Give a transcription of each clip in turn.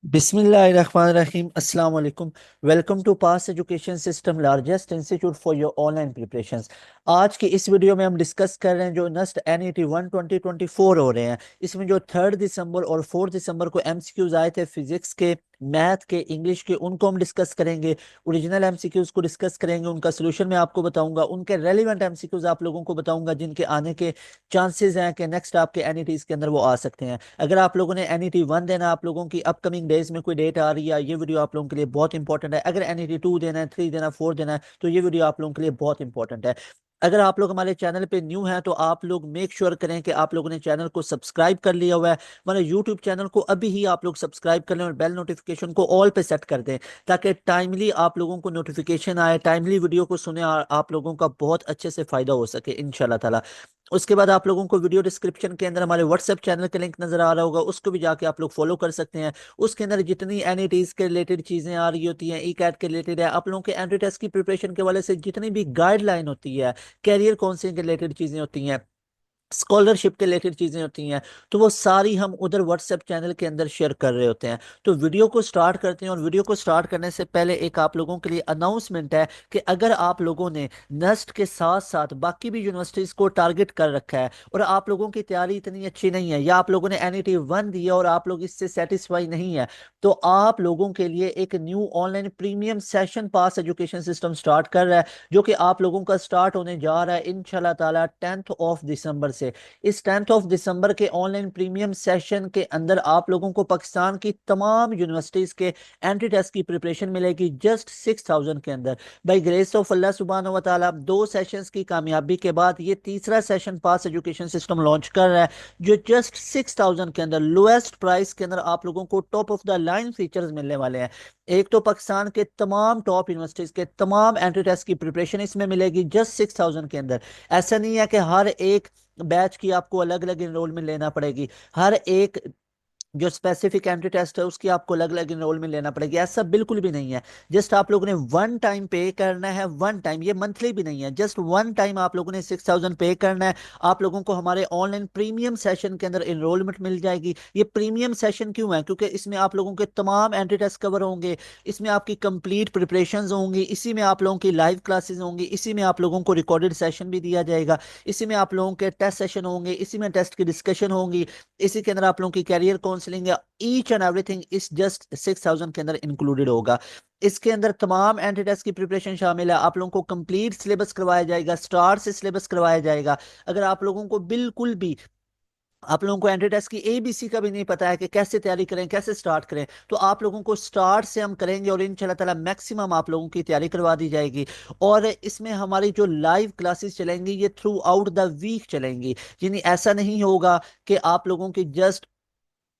बिस्मिल्लाहिर्रहमानिर्रहीम अस्सलाम वालेकुम। Welcome to pass education system largest institute for your online preparations. आज की इस वीडियो में हम डिस्कस कर रहे हैं जो नस्ट NET 1 2024 हो रहे हैं। इसमें जो 3 दिसंबर और 4 दिसंबर को MCQs आए थे फिजिक्स के, मैथ के, इंग्लिश के, उनको हम डिस्कस करेंगे। ओरिजिनल MCQs को डिस्कस करेंगे, उनका सोल्यूशन मैं आपको बताऊंगा, उनके रेलिवेंट MCQs आप लोगों को बताऊंगा जिनके आने के चांसेस हैं कि नेक्स्ट आपके NETs के अंदर वो आ सकते हैं। अगर आप लोगों ने NET 1 देना, आप लोगों की अपकमिंग डेज में कोई डेट आ रही है, ये वीडियो आप लोगों के लिए बहुत इंपॉर्टेंट है। अगर NET 2 देना है, 3 देना है, 4 देना है, तो ये वीडियो आप लोगों के लिए बहुत इंपॉर्टेंट है। अगर आप लोग हमारे चैनल पे न्यू हैं तो आप लोग मेक श्योर करें कि आप लोगों ने चैनल को सब्सक्राइब कर लिया हुआ है। हमारे यूट्यूब चैनल को अभी ही आप लोग सब्सक्राइब कर लें और बेल नोटिफिकेशन को ऑल पे सेट कर दें, ताकि टाइमली आप लोगों को नोटिफिकेशन आए, टाइमली वीडियो को सुने और आप लोगों का बहुत अच्छे से फायदा हो सके इंशाल्लाह ताला। उसके बाद आप लोगों को वीडियो डिस्क्रिप्शन के अंदर हमारे व्हाट्सएप चैनल का लिंक नजर आ रहा होगा, उसको भी जाके आप लोग फॉलो कर सकते हैं। उसके अंदर जितनी NETs के रिलेटेड चीजें आ रही होती हैं, ई कैट के रिलेटेड है, आप लोगों के एंट्री टेस्ट की प्रिपरेशन के वाले से जितनी भी गाइडलाइन होती है, कैरियर काउंसलिंग के रिलेटेड चीजें होती हैं, स्कॉलरशिप के रिलेटेड चीजें होती हैं, तो वो सारी हम उधर व्हाट्सएप चैनल के अंदर शेयर कर रहे होते हैं। तो वीडियो को स्टार्ट करते हैं, और वीडियो को स्टार्ट करने से पहले एक आप लोगों के लिए अनाउंसमेंट है कि अगर आप लोगों ने नस्ट के साथ साथ बाकी भी यूनिवर्सिटीज को टारगेट कर रखा है और आप लोगों की तैयारी इतनी अच्छी नहीं है, या आप लोगों ने NET 1 दिया और आप लोग इससे सेटिस्फाई नहीं है, तो आप लोगों के लिए एक न्यू ऑनलाइन प्रीमियम सेशन पास एजुकेशन सिस्टम स्टार्ट कर रहा है, जो कि आप लोगों का स्टार्ट होने जा रहा है इंशाल्लाह ताला 10 दिसंबर से। इस 10 दिसंबर के ऑनलाइन प्रीमियम सेशन के अंदर आप लोगों को पाकिस्तान की तमाम यूनिवर्सिटीज के एंट्री टेस्ट की प्रिपरेशन मिलेगी जस्ट 6,000 के अंदर। बाई ग्रेस ऑफ अल्लाह सुब्हान व तआला 2 सेशंस की कामयाबी के बाद ये तीसरा सेशन पास एजुकेशन सिस्टम लॉन्च कर रहा है, जो जस्ट 6,000 के अंदर लोएस्ट प्राइस के अंदर आप लोगों को top of the line features मिलने वाले हैं। एक तो पाकिस्तान के तमाम टॉप यूनिवर्सिटीज के तमाम एंट्री टेस्ट की प्रिपरेशन इसमें मिलेगी जस्ट 6,000 के अंदर। ऐसा नहीं है कि हर एक बैच की आपको अलग अलग इनरोलमेंट लेना पड़ेगी, हर एक जो स्पेसिफिक एंट्री टेस्ट है उसकी आपको अलग अलग इनरोलमेंट लेना पड़ेगी, ऐसा बिल्कुल भी नहीं है। जस्ट आप लोगों ने वन टाइम पे करना है, वन टाइम, ये मंथली भी नहीं है, जस्ट वन टाइम आप लोगों ने 6,000 पे करना है। आप लोगों को हमारे ऑनलाइन प्रीमियम सेशन के अंदर इनरोलमेंट मिल जाएगी। ये प्रीमियम सेशन क्यों है? क्योंकि इसमें आप लोगों के तमाम एंट्री टेस्ट कवर होंगे, इसमें आपकी कंप्लीट प्रिपरेशन होंगी, इसी में आप लोगों की लाइव क्लासेस होंगी, इसी में आप लोगों को रिकॉर्डेड सेशन भी दिया जाएगा, इसी में आप लोगों के टेस्ट सेशन होंगे, इसी में टेस्ट की डिस्कशन होंगी, इसी के अंदर आप लोगों की कैरियर काउंसलिंग है। ईच एंड एवरीथिंग इस जस्ट 6,000 के अंदर इंक्लूडेड होगा। इसके अंदर तमाम एंट्री टेस्ट की प्रिपरेशन शामिल है, आप लोगों को कंप्लीट सिलेबस करवाया जाएगा, स्टार्ट से सिलेबस करवाया जाएगा। अगर आप लोगों को बिल्कुल भी, आप लोगों को एंट्री टेस्ट की ABC का भी नहीं पता है कि कैसे तैयारी करें, कैसे स्टार्ट करें, तो आप लोगों को स्टार्ट से हम करेंगे और इंशाल्लाह ताला मैक्सिमम आप लोगों की तैयारी करवा दी जाएगी। और इसमें हमारी जो लाइव क्लासेस चलेंगी ये थ्रू आउट द वीक चलेंगी, यानी ऐसा नहीं होगा कि आप लोगों की जस्ट,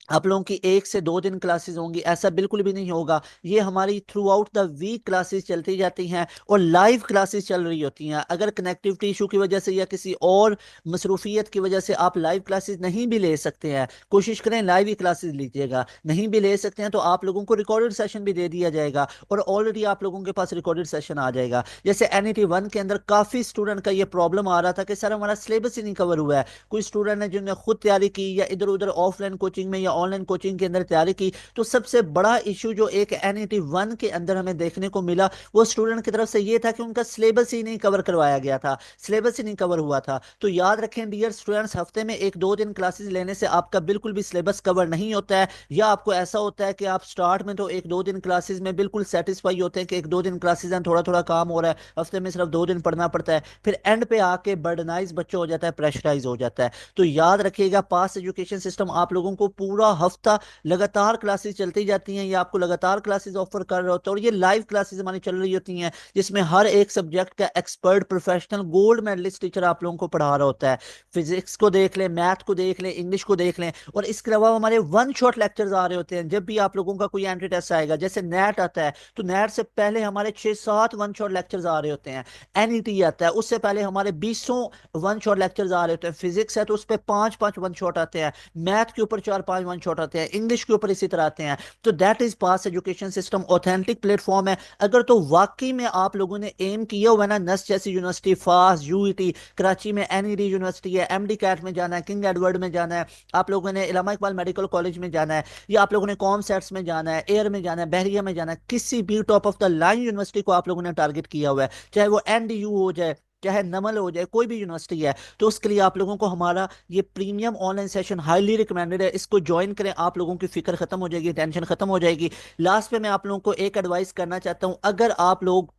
आप लोगों की 1 से 2 दिन क्लासेस होंगी, ऐसा बिल्कुल भी नहीं होगा। ये हमारी throughout the week classes चलती जाती हैं और लाइव क्लासेस चल रही होती हैं। अगर कनेक्टिविटी इशू की वजह से या किसी और मसरूफियत की वजह से आप लाइव क्लासेस नहीं भी ले सकते हैं, कोशिश करें लाइव ही क्लासेस लीजिएगा। नहीं भी ले सकते हैं तो आप लोगों को रिकॉर्डेड सेशन भी दे दिया जाएगा, और ऑलरेडी आप लोगों के पास रिकॉर्डेड सेशन आ जाएगा। जैसे NET 1 के अंदर काफी स्टूडेंट का ये प्रॉब्लम आ रहा था कि सर हमारा सिलेबस ही नहीं कवर हुआ है। कोई स्टूडेंट है जिन्होंने खुद तैयारी की या इधर उधर ऑफलाइन कोचिंग में या ऑनलाइन कोचिंग के अंदर तैयारी की, तो सबसे बड़ा इशू जो एक NET 1 के अंदर हमें देखने को मिला वो स्टूडेंट की तरफ से ये था कि उनका सिलेबस ही नहीं कवर करवाया गया था, सिलेबस ही नहीं कवर हुआ था। तो याद रखें डियर स्टूडेंट्स, हफ्ते में 1-2 दिन क्लासेस लेने से आपका बिल्कुल भी सिलेबस कवर नहीं होता है। या आपको ऐसा होता है कि आप स्टार्ट में तो 1-2 दिन क्लासेस में बिल्कुल सेटिस्फाई होते हैं कि 1-2 दिन क्लासेस हैं, थोड़ा थोड़ा काम हो रहा है, हफ्ते में सिर्फ 2 दिन पढ़ना पड़ता है, फिर एंड पे आके बर्डनाइज बच्चा हो जाता है, प्रेशराइज हो जाता है। तो याद रखिएगा पास एजुकेशन सिस्टम आप लोगों को पूरा हफ्ता लगातार क्लासेस चलती जाती हैं, ये आपको लगातार क्लासेस ऑफर कर रहा होता है, और ये लाइव क्लासेस हमारी चल रही होती हैं जिसमें हर एक सब्जेक्ट का expert professional gold medallist teacher आप लोगों को पढ़ा रहा होता है। फिजिक्स को देख लें, मैथ को देख लें, इंग्लिश को देख लें, और इसके अलावा हमारे वन शॉट लेक्चर्स आ रहे होते हैं। जब भी आप लोगों का कोई एंट्री टेस्ट आएगा, जैसे नेट आता है तो नेट से पहले हमारे 6-7 वन शॉट लेक्चर्स आ रहे होते हैं। NET आता है उससे पहले हमारे 20 वन शॉट लेक्चर्स आ रहे होते हैं। फिजिक्स है तो उस पर 5-5 वन शॉट आते हैं, मैथ के ऊपर 4-5 वन शॉट आते हैं, इंग्लिश के ऊपर इसी तरह आते हैं। तो that is pass education system, authentic platform है। अगर तो वाकई में आप लोगों ने एम किया हुआ है ना नस्ट जैसी यूनिवर्सिटी, फास्ट, यूईटी, कराची में एनईडी यूनिवर्सिटी है, एमडी कैट में जाना है, किंग एडवर्ड में जाना है, आप लोगों ने इलामा इकबाल मेडिकल कॉलेज में जाना है, या आप लोगों ने कॉम सेट्स में जाना है, एयर में जाना है, बहरिया में जाना है, किसी भी top of the line university को आप लोगों ने टारगेट किया हुआ है, चाहे वो एनडीयू हो जाए, चाहे नमल हो जाए, कोई भी यूनिवर्सिटी है, तो उसके लिए आप लोगों को हमारा ये premium online session highly recommended है। इसको ज्वाइन करें, आप लोगों की फिक्र खत्म हो जाएगी, टेंशन खत्म हो जाएगी। लास्ट पे मैं आप लोगों को एक एडवाइस करना चाहता हूं, अगर आप लोग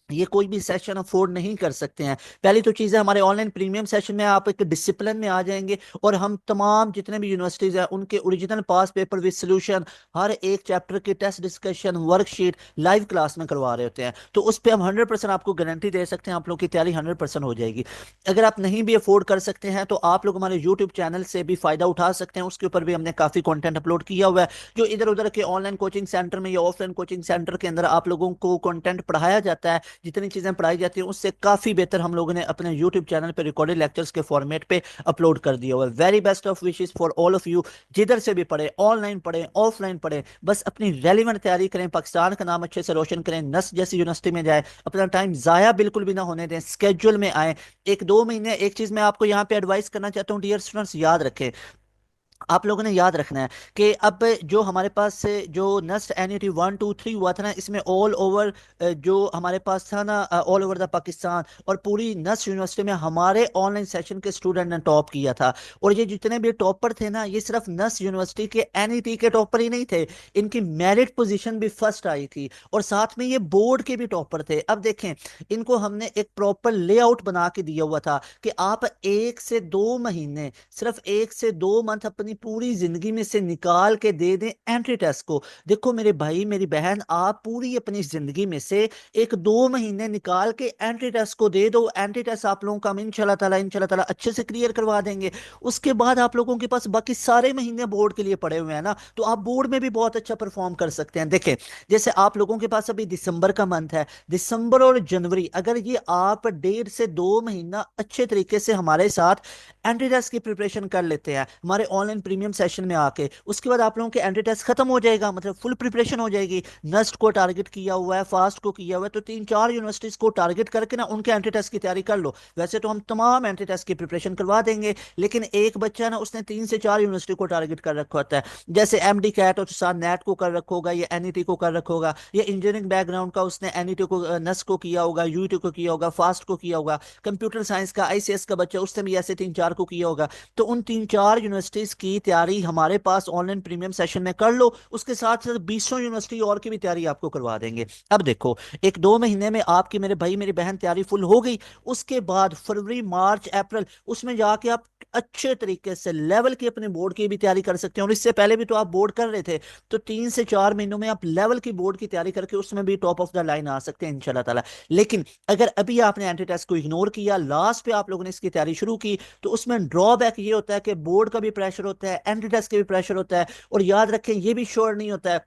ये कोई भी सेशन अफोर्ड नहीं कर सकते हैं, पहली तो चीज़ है हमारे ऑनलाइन प्रीमियम सेशन में आप एक डिसिप्लिन में आ जाएंगे, और हम तमाम जितने भी यूनिवर्सिटीज़ हैं उनके ओरिजिनल पास पेपर विद सोल्यूशन, हर एक चैप्टर की test discussion worksheet live class में करवा रहे होते हैं। तो उस पर हम 100% आपको गारंटी दे सकते हैं, आप लोग की तैयारी 100% हो जाएगी। अगर आप नहीं भी अफोर्ड कर सकते हैं तो आप लोग हमारे यूट्यूब चैनल से भी फ़ायदा उठा सकते हैं, उसके ऊपर भी हमने काफ़ी कंटेंट अपलोड किया हुआ है। जो इधर उधर के ऑनलाइन कोचिंग सेंटर में या ऑफलाइन कोचिंग सेंटर के अंदर आप लोगों को कंटेंट पढ़ाया जाता है, जितनी चीज़ें पढ़ाई जाती हैं उससे काफ़ी बेहतर हम लोगों ने अपने यूट्यूब चैनल पे रिकॉर्डेड लेक्चर्स के फॉर्मेट पे अपलोड कर दिया हुआ है। Very best of wishes for all of you, जिधर से भी पढ़े, ऑनलाइन पढ़े, ऑफलाइन पढ़े, बस अपनी रेलिवेंट तैयारी करें, पाकिस्तान का नाम अच्छे से रोशन करें, नस जैसी यूनिवर्सिटी में जाए, अपना टाइम ज़ाया बिल्कुल भी ना होने दें, स्केड्यूल में आए। एक दो महीने, एक चीज़ मैं आपको यहाँ पे एडवाइस करना चाहता हूँ डियर स्टूडेंट्स, याद रखें, आप लोगों ने याद रखना है कि अब जो हमारे पास से जो नेक्स्ट एनईटी 1 2 3 हुआ था ना, इसमें ऑल ओवर जो हमारे पास था ना, ऑल ओवर द पाकिस्तान और पूरी नेक्स्ट यूनिवर्सिटी में हमारे ऑनलाइन सेशन के स्टूडेंट ने टॉप किया था। और ये जितने भी टॉपर थे ना, ये सिर्फ नेक्स्ट यूनिवर्सिटी के एनईटी के टॉपर ही नहीं थे, इनकी मेरिट पोजीशन भी फर्स्ट आई थी, और साथ में ये बोर्ड के भी टॉपर थे। अब देखें, इनको हमने एक प्रॉपर लेआउट बना के दिया हुआ था कि आप 1 से 2 महीने, सिर्फ 1 से 2 मंथ अपनी पूरी जिंदगी में से निकाल के दे दें एंट्री टेस्ट को। देखो मेरे भाई मेरी बहन, आप पूरी अपनी जिंदगी में से 1 2 महीने निकाल के एंट्री टेस्ट को दे दो। एंट्री टेस्ट आप लोगों का हम इंशाल्लाह ताला अच्छे से क्लियर करवा देंगे। उसके बाद आप लोगों के पास बाकी सारे महीने बोर्ड के लिए पड़े हुए हैं ना, तो आप बोर्ड में भी बहुत अच्छा परफॉर्म कर सकते हैं। देखें, जैसे आप लोगों के पास अभी दिसंबर का मंथ है, दिसंबर और जनवरी, अगर ये आप 1.5 से 2 महीना अच्छे तरीके से हमारे साथ एंट्री टेस्ट की प्रिपरेशन कर लेते हैं हमारे ऑनलाइन प्रीमियम सेशन में आके, उसके बाद आप लोगों के एंट्री टेस्ट खत्म हो जाएगा, मतलब फुल प्रिपरेशन हो जाएगी। नस्ट को टारगेट किया हुआ है, फास्ट को किया हुआ है, तो 3 4 यूनिवर्सिटीज को टारगेट करके ना उनके एंट्री टेस्ट की तैयारी कर लो। वैसे तो हम तमाम एंट्री टेस्ट की प्रिपरेशन करवा देंगे, लेकिन एक बच्चा ना उसने 3 से 4 यूनिवर्सिटी को टारगेट कर रखा होता है, जैसे एमडी कैट और साथ नेट को कर रखा होगा, या एनईटी को कर रखा होगा, या इंजीनियरिंग बैकग्राउंड का उसने एनईटी को, नस्ट को किया होगा, यूईटी को किया होगा, फास्ट को किया होगा, कंप्यूटर साइंस का आईसीएस का बच्चा उसने भी ऐसे 3 4 को किया होगा। तो उन 3 4 यूनिवर्सिटीज की तैयारी हमारे पास ऑनलाइन प्रीमियम सेशन में कर लो, उसके साथ साथ 20 यूनिवर्सिटी और की भी तैयारी आपको करवा देंगे। अब देखो, 1 2 महीने में आपकी मेरे भाई मेरी बहन तैयारी फुल हो गई, उसके बाद फरवरी मार्च अप्रैल उसमें जाके आप अच्छे तरीके से लेवल की अपने बोर्ड की भी तैयारी कर सकते हैं। और इससे पहले भी तो आप बोर्ड कर रहे थे, तो 3 से 4 महीनों में आप लेवल की बोर्ड की तैयारी करके उसमें भी टॉप ऑफ द लाइन आ सकते हैं इंशाल्लाह ताला। लेकिन अगर अभी आपने एंट्री टेस्ट को इग्नोर किया, लास्ट पे आप लोगों ने इसकी तैयारी शुरू की, तो उसमें ड्रॉबैक ये होता है कि बोर्ड का भी प्रेशर होता है, एंट्री टेस्ट का भी प्रेशर होता है, और याद रखें ये भी श्योर नहीं होता है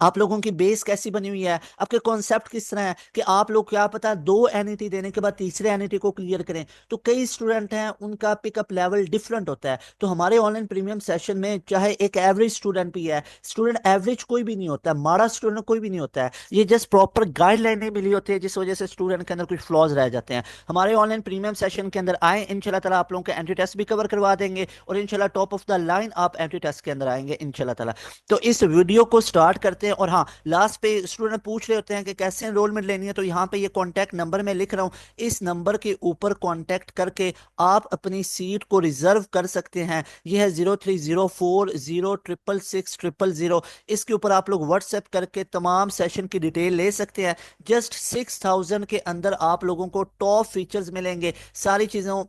आप लोगों की बेस कैसी बनी हुई है, आपके कॉन्सेप्ट किस तरह है, कि आप लोग क्या पता 2 एनईटी देने के बाद तीसरे एनईटी को क्लियर करें। तो कई स्टूडेंट हैं उनका पिकअप लेवल डिफरेंट होता है। तो हमारे ऑनलाइन प्रीमियम सेशन में चाहे एक एवरेज स्टूडेंट भी है, स्टूडेंट एवरेज कोई भी नहीं होता है, माड़ा स्टूडेंट कोई भी नहीं होता है, ये जस्ट प्रॉपर गाइडलाइनें मिली होती है जिस वजह से स्टूडेंट के अंदर कुछ फ्लॉज रह जाते हैं। हमारे ऑनलाइन प्रीमियम सेशन के अंदर आए, इंशाल्लाह ताला आप लोगों के एंट्री टेस्ट भी कवर करवा देंगे, और इंशाल्लाह टॉप ऑफ द लाइन आप एंट्री टेस्ट के अंदर आएंगे इंशाल्लाह ताला। तो इस वीडियो को स्टार्ट करते हैं। और हाँ, लास्ट पे स्टूडेंट पूछ रहे होते हैं कि कैसे एनरोलमेंट लेनी है, तो यहाँ पे ये कॉन्टैक्ट नंबर मैं लिख रहा हूँ, इस नंबर के ऊपर कॉन्टैक्ट करके आप अपनी सीट को रिजर्व कर सकते हैं। ये है 0304066600। इसके ऊपर आप लोग व्हाट्सएप करके तमाम सेशन की डिटेल ले सकते हैं। जस्ट 6000 के अंदर आप लोगों को टॉप फीचर्स मिलेंगे, सारी चीज़ों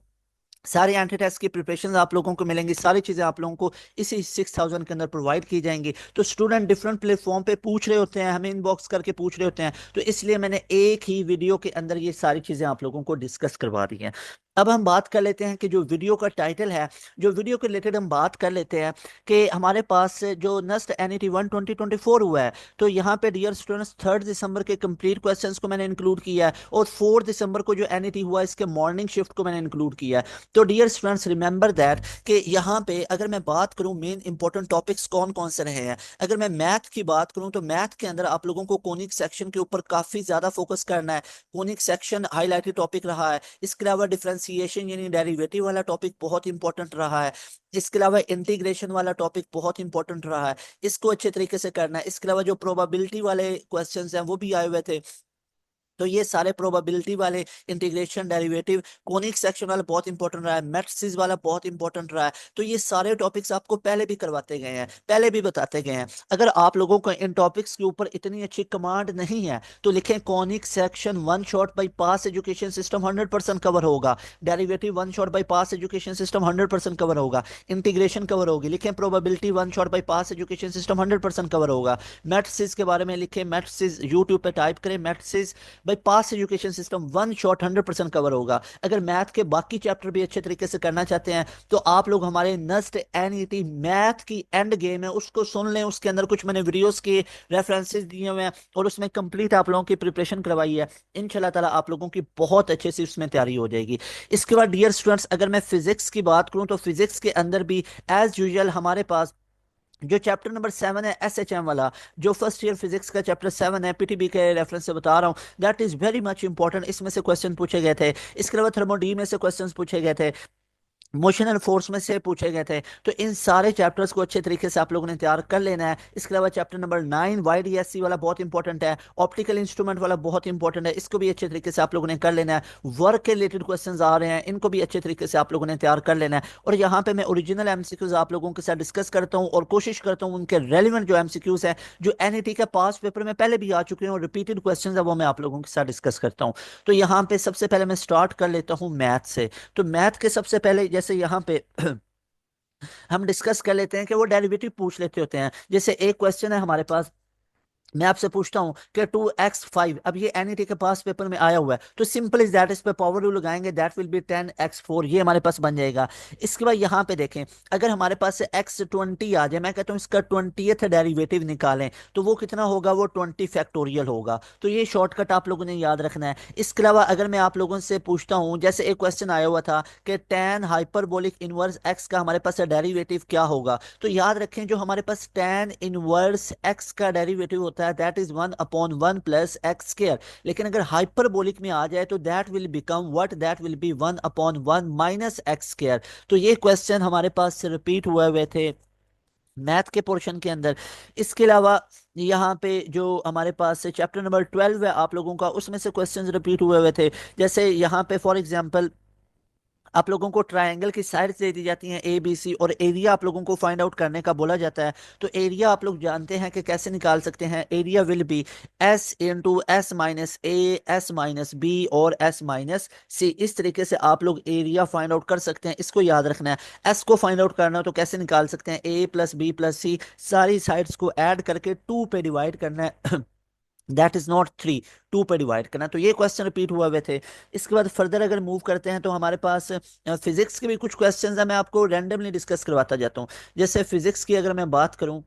सारी एंटी टेस्ट की प्रिपरेशन आप लोगों को मिलेंगी, सारी चीज़ें आप लोगों को इसी 6000 के अंदर प्रोवाइड की जाएंगी। तो स्टूडेंट डिफरेंट प्लेटफॉर्म पे पूछ रहे होते हैं, हमें इनबॉक्स करके पूछ रहे होते हैं, तो इसलिए मैंने एक ही वीडियो के अंदर ये सारी चीज़ें आप लोगों को डिस्कस करवा दी हैं। अब हम बात कर लेते हैं कि जो वीडियो का टाइटल है, जो वीडियो के रिलेटेड हम बात कर लेते हैं कि हमारे पास जो नस्ट एनईटी 1 2024 हुआ है, तो यहाँ पे डियर स्टूडेंट्स 3 दिसंबर के कंप्लीट क्वेश्चंस को मैंने इंक्लूड किया है, और 4 दिसंबर को जो एनईटी हुआ इसके मॉर्निंग शिफ्ट को मैंने इंक्लूड किया है। तो डियर स्टूडेंट्स रिमेंबर दैट कि यहाँ पे अगर मैं बात करूँ मेन इंपॉर्टेंट टॉपिक्स कौन कौन से रहे हैं, अगर मैं मैथ की बात करूँ तो मैथ के अंदर आप लोगों को कोनिक सेक्शन के ऊपर काफी ज्यादा फोकस करना है। कोनिक सेक्शन हाईलाइटेड टॉपिक रहा है। इसके अलावा डिफरेंशिएशन यानी डेरिवेटिव वाला टॉपिक बहुत इंपॉर्टेंट रहा है। इसके अलावा इंटीग्रेशन वाला टॉपिक बहुत इंपॉर्टेंट रहा है, इसको अच्छे तरीके से करना है। इसके अलावा जो प्रोबेबिलिटी वाले क्वेश्चंस हैं वो भी आए हुए थे, तो ये सारे प्रोबेबिलिटी वाले, इंटीग्रेशन, डेरिवेटिव, कोनिक सेक्शन वाला बहुत इंपॉर्टेंट रहा है, मैट्रिसेस वाला बहुत इंपॉर्टेंट रहा है। तो ये सारे टॉपिक्स आपको पहले भी करवाते गए हैं, पहले भी बताते गए हैं। अगर आप लोगों को इन टॉपिक्स के ऊपर इतनी अच्छी कमांड नहीं है तो लिखें conic section one shot bypass education system 100% cover होगा, derivative one shot bypass education system 100% cover होगा, इंटीग्रेशन कवर होगी, लिखें probability one shot bypass education system 100% cover होगा। मैट्रिसेस के बारे में लिखें, मैट्रिसेस यूट्यूब पे टाइप करें, matrices bypass education system one shot 100% cover होगा। अगर मैथ के बाकी चैप्टर भी अच्छे तरीके से करना चाहते हैं तो आप लोग हमारे नस्ट एनईटी मैथ की एंड गेम है उसको सुन लें, उसके अंदर कुछ मैंने वीडियोस के रेफरेंसेस दिए हुए हैं और उसमें कंप्लीट आप लोगों की प्रिपरेशन करवाई है। इंशाल्लाह ताला आप लोगों की बहुत अच्छे से उसमें तैयारी हो जाएगी। इसके बाद डियर स्टूडेंट्स अगर मैं फिजिक्स की बात करूं तो फिजिक्स के अंदर भी एज यूजुअल हमारे पास जो चैप्टर नंबर 7 है एसएचएम वाला, जो फर्स्ट ईयर फिजिक्स का चैप्टर 7 है, पीटीबी के रेफरेंस से बता रहा हूँ, that is very much important. इसमें से क्वेश्चन पूछे गए थे। इसके अलावा थर्मोडी में से क्वेश्चन पूछे गए थे, मोशन एंड फोर्स में से पूछे गए थे। तो इन सारे चैप्टर्स को अच्छे तरीके से आप लोगों ने तैयार कर लेना है। इसके अलावा चैप्टर नंबर 9 वाईडीएससी वाला बहुत इंपॉर्टेंट है, ऑप्टिकल इंस्ट्रूमेंट वाला बहुत इंपॉर्टेंट है, इसको भी अच्छे तरीके से आप लोगों ने कर लेना है। वर्क के रिलेटेड क्वेश्चंस आ रहे हैं, इनको भी अच्छे तरीके से आप लोगों ने तैयार कर लेना है। और यहाँ पे मैं ओरिजिनल एमसीक्यूज आप लोगों के साथ डिस्कस करता हूँ और कोशिश करता हूँ उनके रेलिवेंट जो एमसीक्यूज हैं जो एनईटी के पास पेपर में पहले भी आ चुके हैं और रिपीटेड क्वेश्चन है वो मैं आप लोगों के साथ डिस्कस करता हूँ। तो यहाँ पे सबसे पहले मैं स्टार्ट कर लेता हूँ मैथ से। तो मैथ के सबसे पहले जैसे यहाँ पे हम डिस्कस कर लेते हैं कि वो डेरिवेटिव पूछ लेते होते हैं। जैसे एक क्वेश्चन है हमारे पास, मैं आपसे पूछता हूं कि 2x5, अब ये एनईटी के पास पेपर में आया हुआ है, तो सिंपल इज दैट, इस पे पावर रूल लगाएंगे, दैट विल बी 10x4, ये हमारे पास बन जाएगा। इसके बाद यहाँ पे देखें, अगर हमारे पास से x20 आ जाए, मैं कहता हूँ इसका 20th डेरिवेटिव निकालें, तो वो कितना होगा, वो 20 फैक्टोरियल होगा। तो ये शॉर्टकट आप लोगों ने याद रखना है। इसके अलावा अगर मैं आप लोगों से पूछता हूँ, जैसे एक क्वेश्चन आया हुआ था कि tan हाइपरबोलिक इनवर्स x का हमारे पास डेरिवेटिव क्या होगा, तो याद रखें जो हमारे पास tan इनवर्स x का डेरिवेटिव होता है that is 1/1 plus x square. लेकिन अगर हाइपरबोलिक में आ जाए तो that will become what, that will B 1/1 minus x square. तो ये क्वेश्चन हमारे पास से रिपीट हुए थे मैथ के पोर्शन के अंदर। इसके अलावा यहाँ पे जो हमारे पास चैप्टर नंबर 12 है आप लोगों का, उसमें से क्वेश्चंस रिपीट हुए थे। जैसे यहाँ पे फॉर एग्जांपल आप लोगों को ट्रायंगल की साइड्स दे दी जाती हैं ए बी सी, और एरिया आप लोगों को फाइंड आउट करने का बोला जाता है। तो एरिया आप लोग जानते हैं कि कैसे निकाल सकते हैं, area will be S into S minus A, S minus B और एस माइनस सी। इस तरीके से आप लोग एरिया फाइंड आउट कर सकते हैं, इसको याद रखना है। एस को फाइंड आउट करना हो तो कैसे निकाल सकते हैं, ए प्लस बी प्लस सी, सारी साइड्स को ऐड करके 2 पे डिवाइड करना है दैट इज नॉट 3, 2 पे डिवाइड करना। तो ये क्वेश्चन रिपीट हुए थे। इसके बाद फर्दर अगर मूव करते हैं तो हमारे पास फिजिक्स के भी कुछ क्वेश्चंस हैं, मैं आपको रैंडमली डिस्कस करवाता जाता हूँ। जैसे फिजिक्स की अगर मैं बात करूँ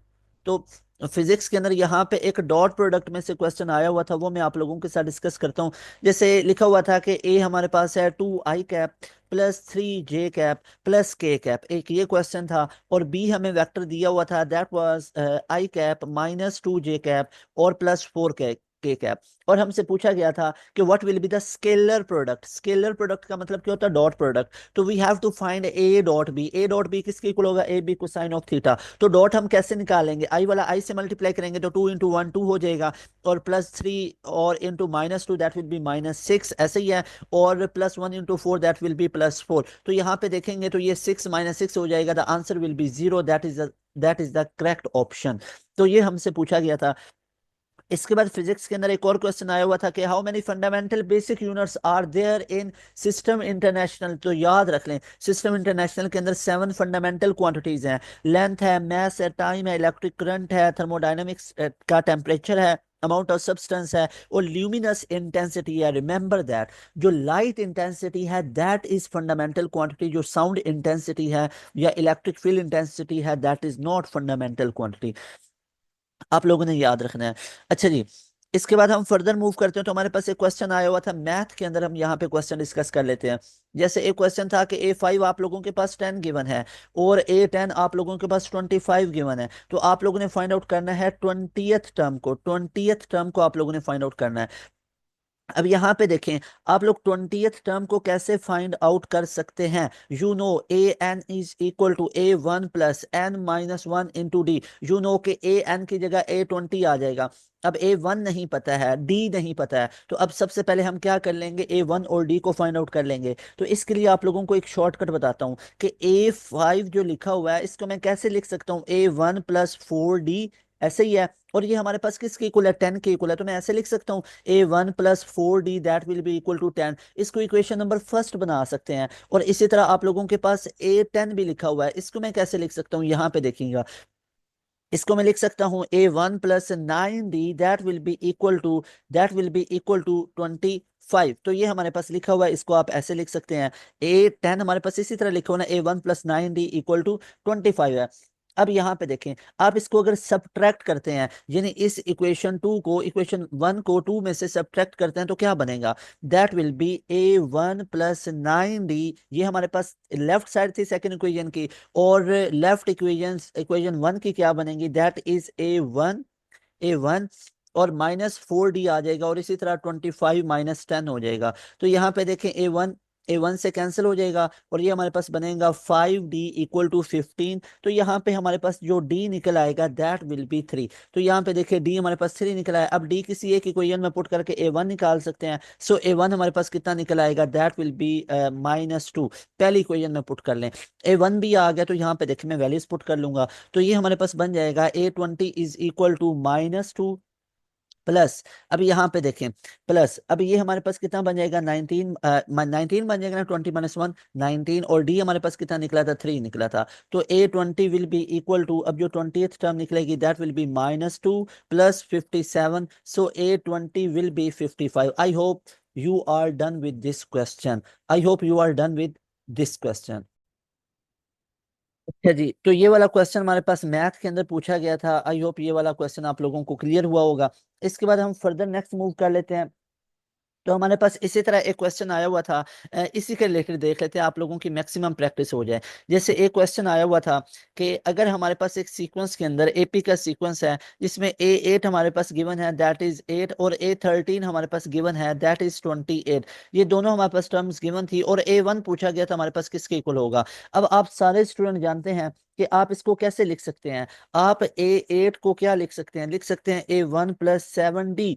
तो फिजिक्स के अंदर यहाँ पे एक डॉट प्रोडक्ट में से क्वेश्चन आया हुआ था, वो मैं आप लोगों के साथ डिस्कस करता हूँ। जैसे लिखा हुआ था कि ए हमारे पास है 2i cap plus 3j cap plus k cap, एक ये क्वेश्चन था। और बी हमें वेक्टर दिया हुआ था that was i cap minus 2j cap और प्लस 4k कैप। और हमसे पूछा गया था कि what will be the scalar product. Scalar product का मतलब क्या होता है, डॉट प्रोडक्ट। तो we have to find A dot B, A dot B किसके इक्वल होगा, A B cosine of theta. तो डॉट हम कैसे निकालेंगे, आई वाला आई से मल्टीप्लाई करेंगे तो 2 × 1 2 हो जाएगा, और प्लस 3 और इंटू -2 दैट विल बी -6, ऐसे ही है। और +1 × 4 दैट विल बी +4। तो यहाँ पे देखेंगे तो ये 6 -6 हो जाएगा, the answer will be 0, that is the correct option. तो ये हमसे पूछा गया था। इसके बाद फिजिक्स के अंदर एक और क्वेश्चन आया हुआ था कि how many fundamental basic units are there in system international. तो याद रख लें सिस्टम इंटरनेशनल के अंदर 7 फंडामेंटल क्वांटिटीज हैं, लेंथ है, मास है, टाइम है, इलेक्ट्रिक करंट है, थर्मोडायनेमिक्स का टेम्परेचर है, अमाउंट ऑफ सब्सटेंस है और ल्यूमिनस इंटेंसिटी है। रिमेंबर दैट जो लाइट इंटेंसिटी है दैट इज फंडामेंटल क्वांटिटी, जो साउंड इंटेंसिटी है या इलेक्ट्रिक फील्ड इंटेंसिटी है that is not fundamental quantity. आप लोगों ने याद रखना है। अच्छा जी, इसके बाद हम फर्दर मूव करते हैं। तो हमारे पास एक क्वेश्चन आया हुआ था मैथ के अंदर, हम यहाँ पे क्वेश्चन डिस्कस कर लेते हैं। जैसे एक क्वेश्चन था कि A5 आप लोगों के पास 10 गिवन है और A10 आप लोगों के पास 25 गिवन है। तो आप लोगों ने फाइंड आउट करना है 20th टर्म को, 20th टर्म को आप लोगों ने फाइंड आउट करना है। अब यहाँ पे देखें, आप लोग 20th टर्म को कैसे फाइंड आउट कर सकते हैं। You know A N is equal to A1 + n - 1 into D. You know कि A n की जगह A20 आ जाएगा। अब A1 नहीं पता है, D नहीं पता है, तो अब सबसे पहले हम क्या कर लेंगे, A1 और D को फाइंड आउट कर लेंगे। तो इसके लिए आप लोगों को एक शॉर्टकट बताता हूँ कि A5 जो लिखा हुआ है इसको मैं कैसे लिख सकता हूँ, A1 + 4D, ऐसे ही है। और ये हमारे पास किसके इक्वल है, 10 के इक्वल है, तो मैं ऐसे लिख सकता हूँ A1 + 4D that will be equal to 10। इसको इक्वेशन नंबर फर्स्ट बना सकते हैं। और इसी तरह आप लोगों के पास A10 भी लिखा हुआ है, इसको मैं कैसे लिख सकता हूँ, यहाँ पे देखिएगा। इसको मैं लिख सकता हूँ A1 + 9D that will be equal to 25। तो ये हमारे पास लिखा हुआ है, इसको आप ऐसे लिख सकते हैं। A10 हमारे पास इसी तरह लिखा हुआ है, A1 + 9D इक्वल टू 25 है। अब यहाँ पे देखें, आप इसको अगर सब्ट्रैक्ट करते हैं, यानी इस इक्वेशन 1 को 2 में से सब्ट्रैक्ट करते हैं, तो क्या बनेगा, that will B A1 + 9D। ये हमारे पास लेफ्ट साइड थी सेकंड इक्वेशन की, और लेफ्ट इक्वेशन 1 की क्या बनेगी, दैट इज A1 और -4D आ जाएगा, और इसी तरह 25 - 10 हो जाएगा। तो यहाँ पे देखें A1 से कैंसिल हो जाएगा, और ये हमारे पास बनेगा 5D इक्वल टू 15। तो यहाँ पे हमारे पास जो D निकल आएगा दैट विल बी 3। तो यहाँ पे देखिए D हमारे पास 3 निकला है। अब D किसी एक इक्वेशन में पुट करके A1 निकाल सकते हैं। सो A1 हमारे पास कितना निकल आएगा, दैट विल बी -2। पहली इक्वेशन में पुट कर लें, A1 भी आ गया, तो यहाँ पे देखिए मैं वैल्यूज पुट कर लूंगा। तो ये हमारे पास बन जाएगा A20 is equal to -2 plus, अब यहाँ पे देखें, प्लस अब ये हमारे पास कितना बन जाएगा, 19 बन जाएगा ना, 20 - 1 19। और डी हमारे पास कितना निकला था, 3 निकला था। तो A20 will be equal to, अब जो 20th टर्म निकलेगी that will be -2 + 57। So A20 will be 55। I hope you are done with this question. I hope you are done with this question. अच्छा जी, तो ये वाला क्वेश्चन हमारे पास math के अंदर पूछा गया था। आई होप ये वाला क्वेश्चन आप लोगों को क्लियर हुआ होगा। इसके बाद हम फर्दर नेक्स्ट मूव कर लेते हैं। तो हमारे पास इसी तरह एक क्वेश्चन आया हुआ था, इसी के रिलेटेड देख लेते हैं, आप लोगों की मैक्सिमम प्रैक्टिस हो जाए। जैसे एक क्वेश्चन आया हुआ था कि अगर हमारे पास एक सीक्वेंस के अंदर एपी का सीक्वेंस है, जिसमें A8 हमारे पास गिवन है दैट इज 8, और A13 हमारे पास गिवन है दैट इज 28। ये दोनों हमारे पास टर्म्स गिवन थी, और A1 पूछा गया था हमारे पास किसके इक्वल होगा। अब आप सारे स्टूडेंट जानते हैं कि आप इसको कैसे लिख सकते हैं। आप A8 को क्या लिख सकते हैं, लिख सकते हैं A1 + 7D,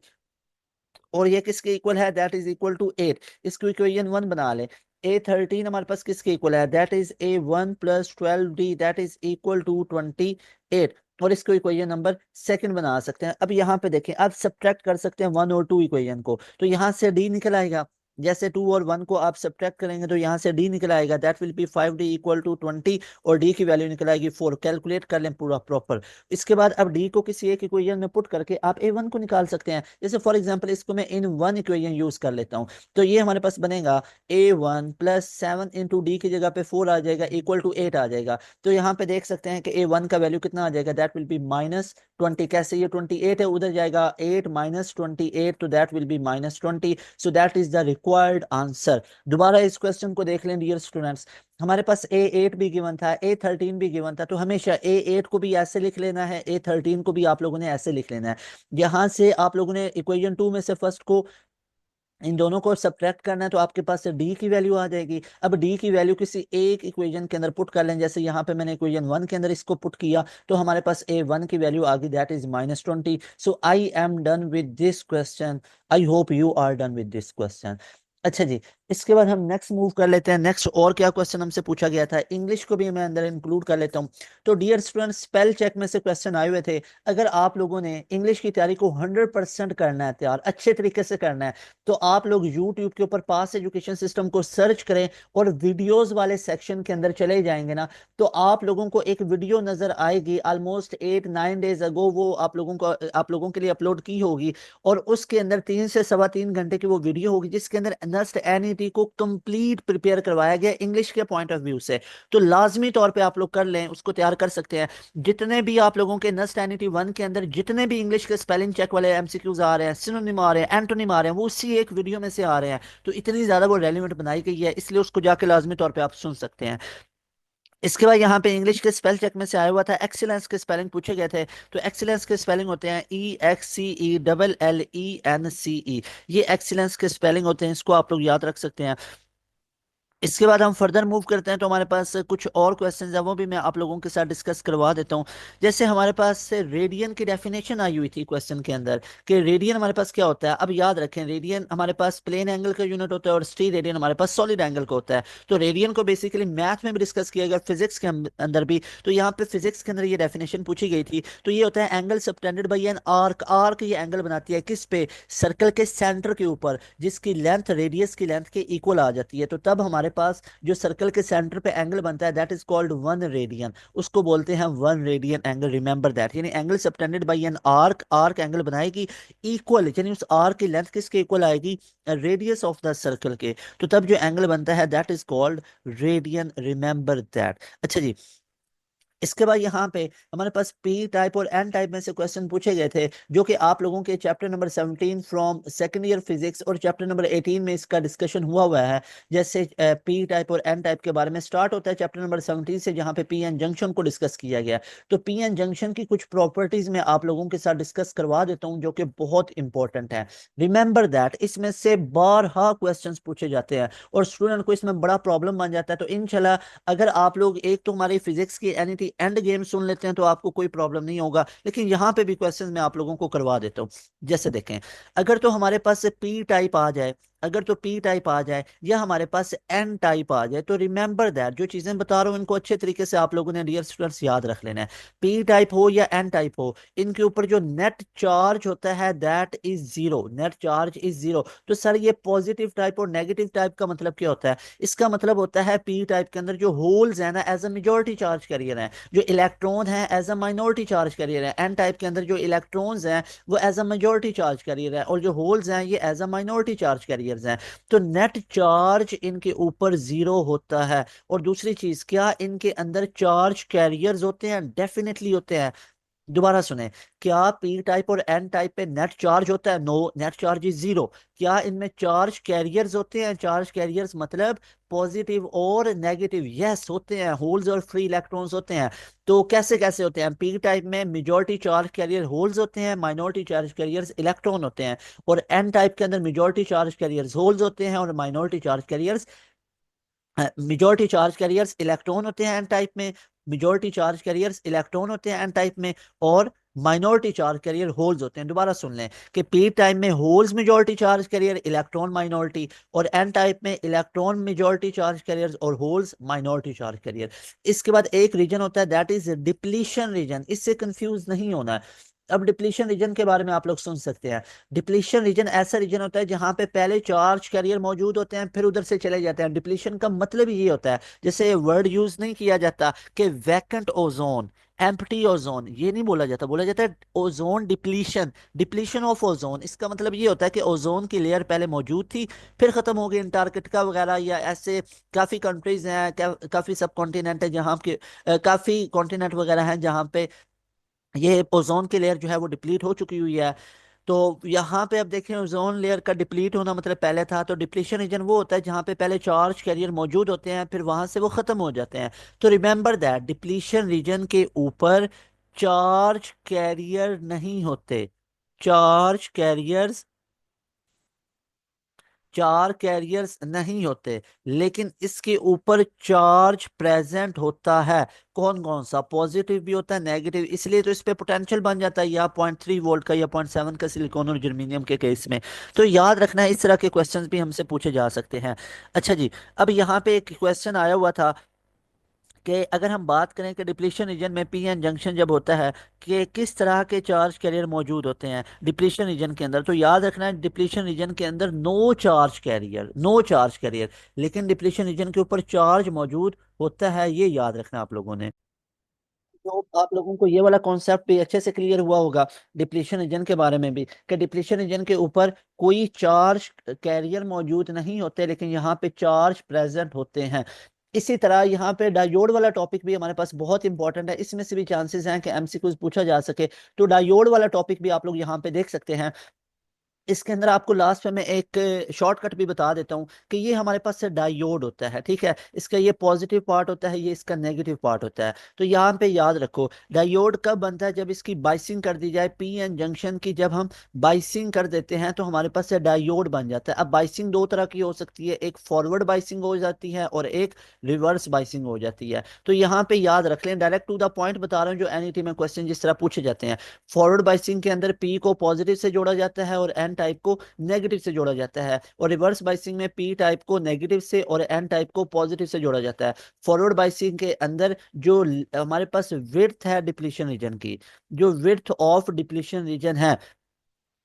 और ये किसके इक्वल है, दैट इज इक्वल टू 8। इसको इक्वेशन 1 बना ले। A13 हमारे पास किसके इक्वल है, that is A1 + 12D that is equal to 28। और इसको इक्वेशन नंबर सेकंड बना सकते हैं। अब यहाँ पे देखें, आप सब्ट्रैक्ट कर सकते हैं 1 और 2 इक्वेशन को, तो यहाँ से D निकल आएगा। जैसे 2 और 1 को आप सब्ट्रैक्ट करेंगे तो यहाँ से D निकल आएगा, that will be 5D equal to 20, और D की वैल्यू निकल आएगी 4। कैलकुलेट कर लें पूरा प्रॉपर। इसके बाद अब D को किसी एक इक्वेशन में पुट करके आप A1 को निकाल सकते हैं। जैसे फॉर एग्जांपल इसको मैं इन 1 इक्वेशन यूज कर लेता हूं, तो ये हमारे पास बनेगा A1 + 7 इंटू डी की जगह पे 4 आ जाएगा इक्वल टू 8 आ जाएगा। तो यहाँ पे देख सकते हैं कि A1 का वैल्यू कितना आ जाएगा, दैट विल बी -20। कैसे, ये 28 है, उधर जाएगा 8 - 28, तो that will B -20। So that is the required answer. दोबारा इस क्वेश्चन को देख लें डियर स्टूडेंट्स। हमारे पास A8 भी गिवन था, A13 भी गिवन था, तो हमेशा A8 को भी ऐसे लिख लेना है, A13 को भी आप लोगों ने ऐसे लिख लेना है। यहां से आप लोगों ने इक्वेशन 2 में से फर्स्ट को, इन दोनों को सब्ट्रैक्ट करना है, तो आपके पास से डी की वैल्यू आ जाएगी। अब डी की वैल्यू किसी एक इक्वेशन के अंदर पुट कर लें, जैसे यहाँ पे मैंने इक्वेशन 1 के अंदर इसको पुट किया, तो हमारे पास A1 की वैल्यू आ गई, that is -20। So I am done with this question. I hope you are done with this question. अच्छा जी, इसके बाद हम नेक्स्ट मूव कर लेते हैं। नेक्स्ट और क्या क्वेश्चन हमसे पूछा गया था, इंग्लिश को भी मैं अंदर इंक्लूड कर लेता हूँ। तो डियर स्टूडेंट, स्पेल चेक में से क्वेश्चन आए हुए थे। अगर आप लोगों ने इंग्लिश की तैयारी को 100% करना है, तैयार अच्छे तरीके से करना है, तो आप लोग यूट्यूब के ऊपर पास एजुकेशन सिस्टम को सर्च करें और वीडियोज वाले सेक्शन के अंदर चले जाएंगे ना, तो आप लोगों को एक वीडियो नजर आएगी ऑलमोस्ट 8-9 डेज अगो, वो आप लोगों के लिए अपलोड की होगी। और उसके अंदर 3 से 3.25 घंटे की वो वीडियो होगी, जिसके अंदर नस्ट एनईटी को कंप्लीट प्रिपेयर करवाया गया इंग्लिश के पॉइंट ऑफ व्यू से। तो लाजमी तौर पे आप लोग कर लें, उसको तैयार कर सकते हैं। जितने भी आप लोगों के नस्ट एनईटी 1 के अंदर जितने भी इंग्लिश के स्पेलिंग चेक वाले एमसीक्यूज आ रहे हैं, सिनोनिम आ रहे हैं, एंटोनिम आ रहे हैं, वो उसी एक वीडियो में से आ रहे हैं। तो इतनी ज्यादा वो रेलिवेंट बनाई गई है, इसलिए उसको जाके लाजमी तौर पे आप सुन सकते हैं। इसके बाद यहाँ पे इंग्लिश के स्पेल चेक में से आया हुआ था, एक्सीलेंस के स्पेलिंग पूछे गए थे। तो एक्सीलेंस के स्पेलिंग होते हैं EXCELLENCE। ये एक्सीलेंस के स्पेलिंग होते हैं, इसको आप लोग याद रख सकते हैं। इसके बाद हम फर्दर मूव करते हैं, तो हमारे पास कुछ और क्वेश्चंस हैं, वो भी मैं आप लोगों के साथ डिस्कस करवा देता हूं। जैसे हमारे पास रेडियन की डेफिनेशन आई हुई थी क्वेश्चन के अंदर, कि रेडियन हमारे पास क्या होता है। अब याद रखें, रेडियन हमारे पास प्लेन एंगल का यूनिट होता है और स्ट्री रेडियन हमारे पास सॉलिड एंगल का होता है। तो रेडियन को बेसिकली मैथ में भी डिस्कस किया गया, फिजिक्स के अंदर भी। तो यहाँ पे फिजिक्स के अंदर ये डेफिनेशन पूछी गई थी। तो ये होता है angle subtended by an arc. Arc ये एंगल बनाती है किस पे, सर्कल के सेंटर के ऊपर, जिसकी लेंथ रेडियस की लेंथ के इक्वल आ जाती है। तो तब हमारे पास जो सर्कल के सेंटर पे एंगल बनता है, दैट इज कॉल्ड 1 रेडियन। उसको बोलते हैं 1 रेडियन एंगल, रिमेंबर दैट। यानी angle subtended by an arc, arc angle बनाएगी इक्वल, यानी उस आर्क की लेंथ किसके इक्वल आएगी, रेडियस ऑफ द सर्कल के। तो तब जो एंगल बनता है that is called radian, remember that. अच्छा जी, इसके बाद यहाँ पे हमारे पास पी टाइप और एन टाइप में से क्वेश्चन पूछे गए थे, जो कि आप लोगों के chapter number 17 from second year physics और चैप्टर नंबर 18 में इसका डिस्कशन हुआ हुआ है। जैसे पी टाइप और एन टाइप के बारे में स्टार्ट होता है चैप्टर नंबर 17 से, जहाँ पे पी एन जंक्शन को डिस्कस किया गया। तो पी एन जंक्शन की कुछ प्रॉपर्टीज मैं आप लोगों के साथ डिस्कस करवा देता हूँ, जो कि बहुत इंपॉर्टेंट है। रिमेंबर दैट, इसमें से बारहा क्वेश्चन पूछे जाते हैं और स्टूडेंट को इसमें बड़ा प्रॉब्लम बन जाता है। तो इंशाल्लाह, अगर आप लोग एक तो हमारी फिजिक्स की एनीटी एंड गेम सुन लेते हैं, तो आपको कोई प्रॉब्लम नहीं होगा। लेकिन यहाँ पे भी क्वेश्चन मैं आप लोगों को करवा देता हूँ। जैसे देखें, अगर तो हमारे पास पी टाइप आ जाए, अगर तो पी टाइप आ जाए या हमारे पास एन टाइप आ जाए, तो रिमेंबर दैट, जो चीजें बता रहा हूँ इनको अच्छे तरीके से आप लोगों ने डियर स्टूडेंट्स याद रख लेना है। पी टाइप हो या एन टाइप हो, इनके ऊपर जो नेट चार्ज होता है that is zero, net charge is zero. तो सर, ये पॉजिटिव टाइप और नेगेटिव टाइप का मतलब क्या होता है? इसका मतलब होता है पी टाइप के अंदर जो होल्स है ना, as a majority charge carrier है, जो इलेक्ट्रॉन है as a minority charge carrier है। एन टाइप के अंदर जो इलेक्ट्रॉन्स हैं वो as a majority charge carrier है, और जो होल्स हैं ये as a minority charge carriers हैं। तो नेट चार्ज इनके ऊपर जीरो होता है। और दूसरी चीज, क्या इनके अंदर चार्ज कैरियर्स होते हैं? डेफिनेटली होते हैं। दोबारा सुने, क्या पी टाइप और एन टाइप पे नेट चार्ज होता है? No, net charge is zero. क्या इनमें चार्ज कैरियर्स होते हैं? चार्ज कैरियर्स मतलब पॉजिटिव और नेगेटिव, यस होते हैं। होल्स और फ्री इलेक्ट्रॉन्स होते हैं। तो कैसे कैसे होते हैं? पी टाइप में मेजॉरिटी चार्ज कैरियर होल्स होते हैं, माइनॉरिटी चार्ज कैरियर्स इलेक्ट्रॉन होते हैं। और एन टाइप के अंदर मेजॉरिटी चार्ज कैरियर्स होल्स होते हैं और minority charge carriers, majority charge carriers electron होते हैं एन टाइप में, मेजॉरिटी चार्ज कैरियर्स इलेक्ट्रॉन होते हैं एन टाइप में, और माइनॉरिटी चार्ज कैरियर होल्स होते हैं। दोबारा सुन लें कि पी टाइप में holes majority charge carrier, electron minority, और एन टाइप में इलेक्ट्रॉन मेजॉरिटी चार्ज कैरियर और होल्स माइनॉरिटी चार्ज कैरियर। इसके बाद एक रीजन होता है दैट इज डिप्लीशन रीजन, इससे कंफ्यूज नहीं होना है। अब डिप्लीशन रीजन के बारे में आप लोग सुन सकते हैं। डिप्लीशन रीजन ऐसा रीजन होता है जहां पे पहले चार्ज कैरियर मौजूद होते हैं, फिर उधर से चले जाते हैं। डिप्लीशन का मतलब ये होता है, जैसे वर्ड यूज नहीं किया जाता कि वैकेंट ओजोन, एम्प्टी ओजोन, ये नहीं बोला जाता, बोला जाता है ozone depletion, depletion of ozone. इसका मतलब ये होता है कि ओजोन की लेयर पहले मौजूद थी, फिर खत्म हो गई। अंटार्कटिका वगैरह या ऐसे काफी कंट्रीज हैं, काफी सब कॉन्टिनेंट है जहाँ के काफी कॉन्टिनेंट वगैरह हैं जहाँ पे ये ओजोन की लेयर जो है वो डिप्लीट हो चुकी हुई है। तो यहाँ पे अब देखें, ओजोन लेयर का डिप्लीट होना मतलब पहले था। तो डिप्लीशन रीजन वो होता है जहाँ पे पहले चार्ज कैरियर मौजूद होते हैं, फिर वहां से वो खत्म हो जाते हैं। तो रिमेंबर दैट, डिप्लीशन रीजन के ऊपर चार्ज कैरियर नहीं होते। चार्ज कैरियर्स चार कैरियर्स नहीं होते, लेकिन इसके ऊपर चार्ज प्रेजेंट होता है। कौन कौन सा? पॉजिटिव भी होता है, नेगेटिव, इसलिए तो इस पे पोटेंशियल बन जाता है, या 0.3 वोल्ट का या 0.7 का सिलिकॉन और जर्मेनियम के केस में। तो याद रखना है, इस तरह के क्वेश्चंस भी हमसे पूछे जा सकते हैं। अच्छा जी, अब यहाँ पे एक क्वेश्चन आया हुआ था कि अगर हम बात करें कि डिप्लीशन रीजन में पी एन जंक्शन जब होता है, कि किस तरह के चार्ज कैरियर मौजूद होते हैं डिप्लीशन रीजन के अंदर। तो याद रखना है, डिप्लीशन रीजन के अंदर no charge carrier, no charge carrier, लेकिन डिप्लीशन रीजन के ऊपर चार्ज मौजूद होता है, ये याद रखना आप लोगों ने। तो आप लोगों को ये वाला कॉन्सेप्ट भी अच्छे से क्लियर हुआ होगा डिप्लीशन रीजन के बारे में भी, कि डिप्लीशन रीजन के ऊपर कोई चार्ज कैरियर मौजूद नहीं होते, लेकिन यहाँ पे चार्ज प्रेजेंट होते हैं। इसी तरह यहाँ पे डायोड वाला टॉपिक भी हमारे पास बहुत इंपॉर्टेंट है, इसमें से भी चांसेस हैं कि एमसीक्यूज पूछा जा सके। तो डायोड वाला टॉपिक भी आप लोग यहाँ पे देख सकते हैं। इसके अंदर आपको लास्ट में मैं एक शॉर्टकट भी बता देता हूँ कि ये हमारे पास से डायोड होता है, ठीक है। इसका ये पॉजिटिव पार्ट होता है, ये इसका नेगेटिव पार्ट होता है। तो यहाँ पे याद रखो, डायोड कब बनता है? जब इसकी बाइसिंग कर दी जाए, पी एन जंक्शन की जब हम बाइसिंग कर देते हैं तो हमारे पास से डायोड बन जाता है। अब बाइसिंग दो तरह की हो सकती है, एक फॉरवर्ड बाइसिंग हो जाती है और एक रिवर्स बाइसिंग हो जाती है। तो यहाँ पे याद रख लें, डायरेक्ट टू द पॉइंट बता रहा हूँ, जो एनईटी में क्वेश्चन जिस तरह पूछे जाते हैं। फॉरवर्ड बाइसिंग के अंदर पी को पॉजिटिव से जोड़ा जाता है और एन टाइप को नेगेटिव से जोड़ा जाता है, और रिवर्स बाइसिंग में पी टाइप को नेगेटिव से और एन टाइप को पॉजिटिव से जोड़ा जाता है। फॉरवर्ड बाइसिंग के अंदर जो हमारे पास विड्थ है डिप्लीशन रीजन की, जो विड्थ ऑफ डिप्लीशन रीजन है,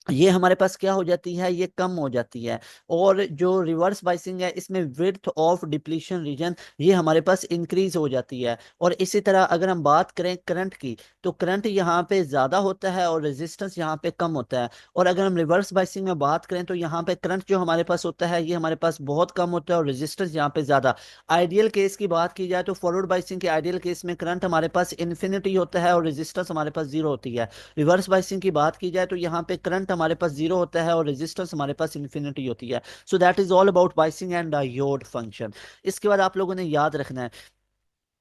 ये हमारे पास क्या हो जाती है? ये कम हो जाती है। और जो रिवर्स बाइसिंग है, इसमें विड्थ ऑफ डिप्लीशन रीजन ये हमारे पास इंक्रीज हो जाती है। और इसी तरह अगर हम बात करें करंट की, तो करंट यहाँ पे ज्यादा होता है और रेजिस्टेंस यहाँ पे कम होता है। और अगर हम रिवर्स बाइसिंग में बात करें, तो यहाँ पे करंट जो हमारे पास होता है ये हमारे पास बहुत कम होता है और रेजिस्टेंस यहाँ पे ज्यादा। आइडियल केस की बात की जाए तो फॉरवर्ड बाइसिंग के आइडियल केस में करंट हमारे पास इन्फिनिटी होता है और रेजिस्टेंस हमारे पास जीरो होती है। रिवर्स बाइसिंग की बात की जाए तो यहाँ पे करंट हमारे पास जीरो होता है और रेजिस्टेंस हमारे पास इन्फिनिटी होती है। सो that is all about biasing and diode function. इसके बाद आप लोगों ने याद रखना है,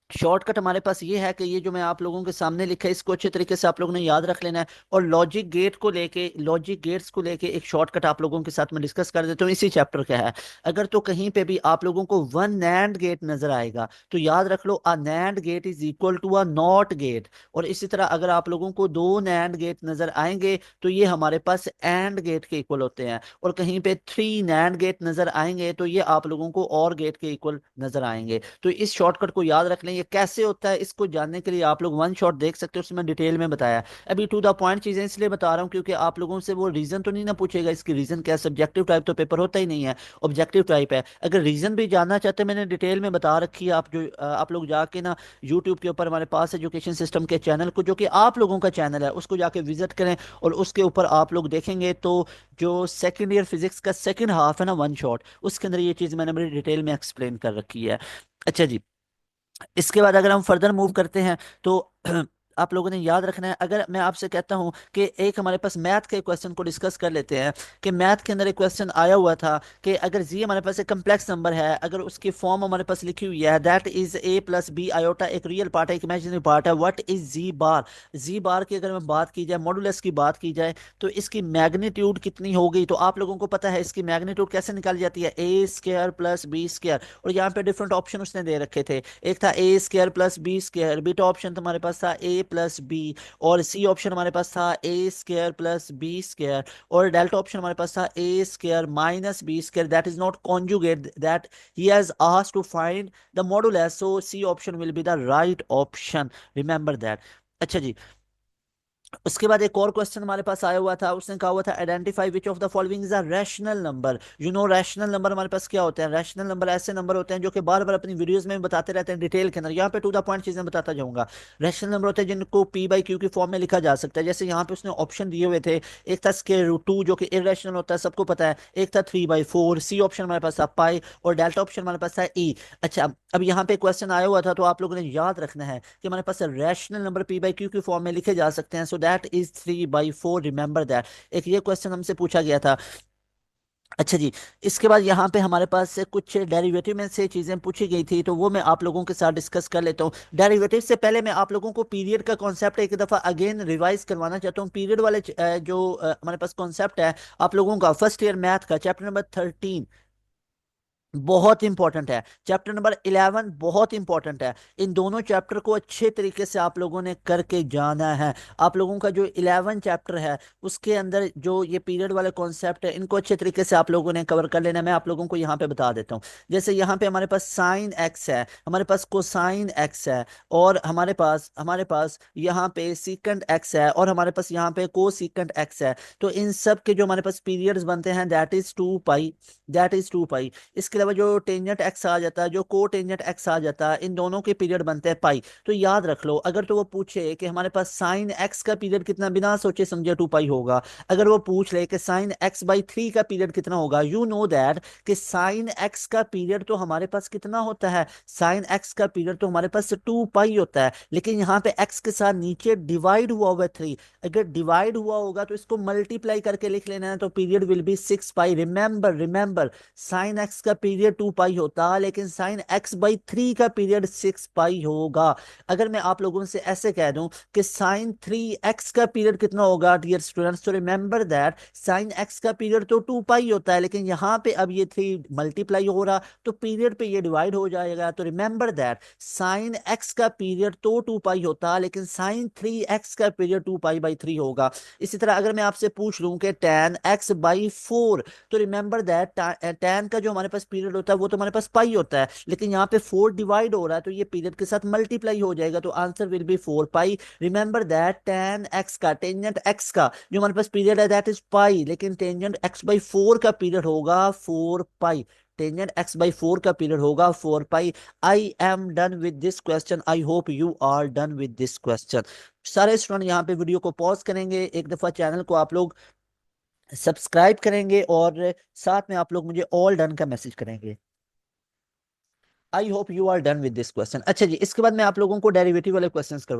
शॉर्टकट हमारे पास ये है कि ये जो मैं आप लोगों के सामने लिखा है, इसको अच्छे तरीके से आप लोगों ने याद रख लेना है। और लॉजिक गेट को लेके, लॉजिक गेट्स को लेके एक शॉर्टकट आप लोगों के साथ में डिस्कस कर देता हूँ, इसी चैप्टर का है। अगर तो कहीं पे भी आप लोगों को वन नैंड गेट नजर आएगा, तो याद रख लो, a NAND gate is equal to a NOT gate. और इसी तरह अगर आप लोगों को दो नैंड गेट नजर आएंगे, तो ये हमारे पास एंड गेट के इक्वल होते हैं। और कहीं पे थ्री नैंड गेट नजर आएंगे, तो ये आप लोगों को और गेट के इक्वल नजर आएंगे। तो इस शॉर्टकट को याद रख लें। ये कैसे होता है, इसको जानने के लिए आप लोग वन शॉट देख सकते हो, उसमें डिटेल में बताया है। अभी टू द पॉइंट चीजें इसलिए बता रहा हूँ क्योंकि आप लोगों से वो रीजन तो नहीं ना पूछेगा, इसकी रीजन क्या है। सब्जेक्टिव टाइप तो पेपर होता ही नहीं है, ऑब्जेक्टिव टाइप है। अगर रीजन भी जानना चाहते हैं, मैंने डिटेल में बता रखी है। आप जो आप लोग जाके ना यूट्यूब के ऊपर हमारे पास एजुकेशन सिस्टम के चैनल को, जो कि आप लोगों का चैनल है, उसको जाके विजिट करें, और उसके ऊपर आप लोग देखेंगे तो जो सेकेंड ईयर फिजिक्स का सेकेंड हाफ है ना, वन शॉट, उसके अंदर ये चीज मैंने बड़ी डिटेल में एक्सप्लेन कर रखी है। अच्छा जी, इसके बाद अगर हम फर्दर मूव करते हैं, तो आप लोगों ने याद रखना है, अगर मैं आपसे कहता हूं कि एक हमारे पास मैथ के क्वेश्चन को डिस्कस कर लेते हैं, कि मैथ के अंदर एक क्वेश्चन आया हुआ था कि अगर जी हमारे पास एक कम्प्लेक्स नंबर है, अगर उसकी फॉर्म हमारे पास लिखी हुई है, that is A plus B iota, एक रियल पार्ट है, एक इमेजिनरी पार्ट है, what is G bar. G bar की अगर मैं बात की जाए, मॉडुलस की बात की जाए, तो इसकी मैग्नीट्यूड कितनी होगी? तो आप लोगों को पता है इसकी मैग्नीट्यूड कैसे निकाली जाती है, ए स्क्वायर प्लस बी स्क्वायर। और यहाँ पे डिफरेंट ऑप्शन उसने दे रखे थे, एक था a square plus b square, beta option तुम्हारे पास था ए प्लस बी, और सी ऑप्शन हमारे पास था a square plus b square, और डेल्टा ऑप्शन हमारे पास था a square minus b square, that is not conjugate, that he has asked to find the modulus, so c option will be the right option, remember that. अच्छा जी, उसके बाद एक और क्वेश्चन हमारे पास आया हुआ था, उसने कहा हुआ था identify which of the following is a rational number. You know rational number हमारे पास क्या होते हैं? रैशनल नंबर ऐसे नंबर होते हैं जो कि बार बार अपनी वीडियोस में बताते रहते हैं डिटेल के अंदर, यहाँ पे टू द पॉइंट चीजें बताता जाऊंगा। रैशनल नंबर होते हैं जिनको पी बाई क्यू की फॉर्म में लिखा जा सकता है, जैसे यहाँ पे उसने ऑप्शन दिए हुए थे, एक था स्क्वायर रूट टू जो कि इरेशनल होता है, सबको पता है, एक था 3/4, सी ऑप्शन हमारे पास था पाई, और डेल्टा ऑप्शन हमारे पास था ई। अच्छा, अब यहाँ पे क्वेश्चन आया हुआ था, तो आप लोगों ने याद रखना है कि हमारे पास rational number p by q की फॉर्म में लिखे जा सकते हैं, so that is 3/4, remember that. एक ये क्वेश्चन हमसे पूछा गया था। अच्छा जी, इसके बाद यहाँ पे हमारे पास से कुछ डेरिवेटिव में से चीज़ें पूछी गई थी, तो वो मैं आप लोगों के साथ डिस्कस कर लेता हूँ। डेरिवेटिव से पहले मैं आप लोगों को पीरियड का कॉन्सेप्ट एक दफ़ा अगेन रिवाइज करवाना चाहता हूँ। पीरियड वाले जो हमारे पास कॉन्सेप्ट है, आप लोगों का फर्स्ट ईयर मैथ का चैप्टर नंबर 13, बहुत इंपॉर्टेंट है। चैप्टर नंबर 11 बहुत इंपॉर्टेंट है। इन दोनों चैप्टर को अच्छे तरीके से आप लोगों ने करके जाना है। आप लोगों का जो 11 चैप्टर है उसके अंदर जो ये पीरियड वाले कॉन्सेप्ट है इनको अच्छे तरीके से आप लोगों ने कवर कर लेना है। मैं आप लोगों को यहाँ पे बता देता हूँ। जैसे यहाँ पे हमारे पास साइन एक्स है, हमारे पास कोसाइन एक्स है, और हमारे पास यहाँ पे सीकेंट एक्स है, और हमारे पास यहाँ पे को सीकेंट एक्स है। तो इन सब के जो हमारे पास पीरियड्स बनते हैं दैट इज 2 पाई। इसके अलावा जो टेंजेंट एक्स आ जाता है, जो को टेंजेंट एक्स आ जाता है, इन दोनों के पीरियड बनते हैं पाई। तो याद रख लो, अगर तो वो पूछे कि हमारे पास साइन एक्स का पीरियड कितना, बिना सोचे समझे 2 पाई होगा। अगर वो पूछ ले कि साइन x/3 का पीरियड कितना होगा, यू नो दैट कि साइन एक्स का पीरियड तो हमारे पास कितना होता है, साइन एक्स का पीरियड तो हमारे पास 2 पाई होता है। लेकिन यहाँ पे एक्स के साथ नीचे डिवाइड हुआ हुआ है 3। अगर डिवाइड हुआ होगा तो इसको मल्टीप्लाई करके लिख लेना है, तो period will be 6 pi. Remember remember, sine x का पीरियड 2 पाई होता, लेकिन साइन x/3 का पीरियड 6 पाई होगा। अगर मैं आप लोगों से ऐसे कह दूं कि साइन 3x का पीरियड कितना होगा डियर स्टूडेंट्स, तो रिमेंबर दैट साइन x का पीरियड तो 2 पाई होता है, लेकिन यहाँ पे अब ये 3 मल्टीप्लाई हो रहा, तो पीरियड पे ये डिवाइड हो जाएगा। तो रिमेंबर दैट साइन x का पीरियड तो 2 पाई होता, लेकिन साइन 3x का पीरियड 2 पाई/3 होगा। इसी तरह अगर मैं आपसे पूछ लूं कि tan x/4, तो रिमेंबर दैट tan का जो हमारे पास पीरियड होता है वो तो हमारे पास पाई होता है, लेकिन यहाँ पे 4 डिवाइड हो रहा है, तो ये पीरियड के साथ मल्टीप्लाई हो जाएगा, तो answer will be 4 pi. Remember that tan x का, टेंजेंट x का जो हमारे पास पीरियड है दैट इज पाई, लेकिन टेंजेंट x/4 का पीरियड होगा 4 पाई। टेंजेंट x/4 का पीरियड होगा 4 pi. I am done with this question, I hope you are done with this question. सारे स्टूडेंट यहाँ पे वीडियो को पॉज करेंगे, एक दफा चैनल को आप लोग सब्सक्राइब करेंगे, और साथ में आप लोग मुझे ऑल डन का मैसेज करेंगे। I hope you are done with this question. अच्छा जी, इसके बाद मैं आप लोगों को डेरिवेटिव वाले क्वेश्चंस करवा।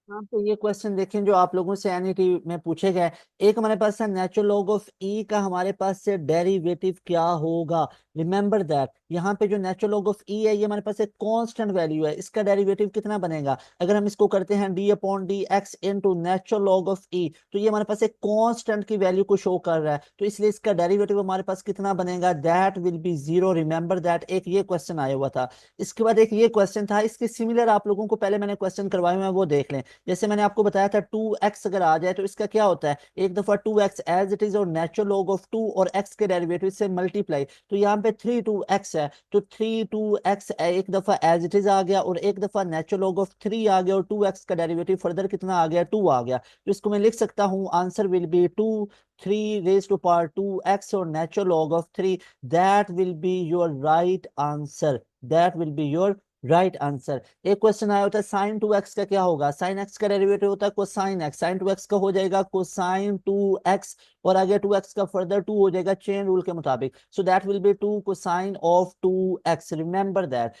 हाँ, तो ये क्वेश्चन देखें जो आप लोगों से एनईटी में पूछे गए। एक हमारे पास है नेचुरल लॉग ऑफ ई का हमारे पास से डेरिवेटिव क्या होगा। रिमेंबर दैट यहाँ पे जो नेचुरल लॉग ऑफ ई है ये हमारे पास एक कांस्टेंट वैल्यू है, इसका डेरिवेटिव कितना बनेगा। अगर हम इसको करते हैं d/dx into natural log of e, तो ये हमारे पास एक कांस्टेंट की वैल्यू को शो कर रहा है, तो इसलिए इसका डेरिवेटिव हमारे पास कितना बनेगा, that will B 0। Remember that एक ये क्वेश्चन आया हुआ था। इसके बाद एक ये क्वेश्चन था, इसके सिमिलर आप लोगों को पहले मैंने क्वेश्चन करवाए हुए हैं, वो देख लें। जैसे मैंने आपको बताया था 2x अगर आ जाए तो इसका क्या होता है, एक दफा 2x एज इट इज और नेचुरल लॉग ऑफ 2 और x के डेरिवेटिव से मल्टीप्लाई, तो यहाँ पे 3 2x है, तो 3 2x एक दफा एज इट इज आ गया, और एक दफा नेचुरल लॉग ऑफ 3 आ गया, और 2x का डेरिवेटिव फर्दर कितना आ गया, 2 आ गया। तो इसको मैं लिख सकता हूँ, answer will be 2 3 raised to power 2x और natural log of 3। That will be your right answer, that will be your right answer. एक क्वेश्चन आया होता है साइन 2x का क्या होगा, साइन x का डेरिवेटिव होता है कोसाइन x, साइन 2x का हो जाएगा कोसाइन 2x, और आगे 2x का फर्दर 2 हो जाएगा चेन रूल के मुताबिक, सो that will be 2 cosine of 2x। Remember that.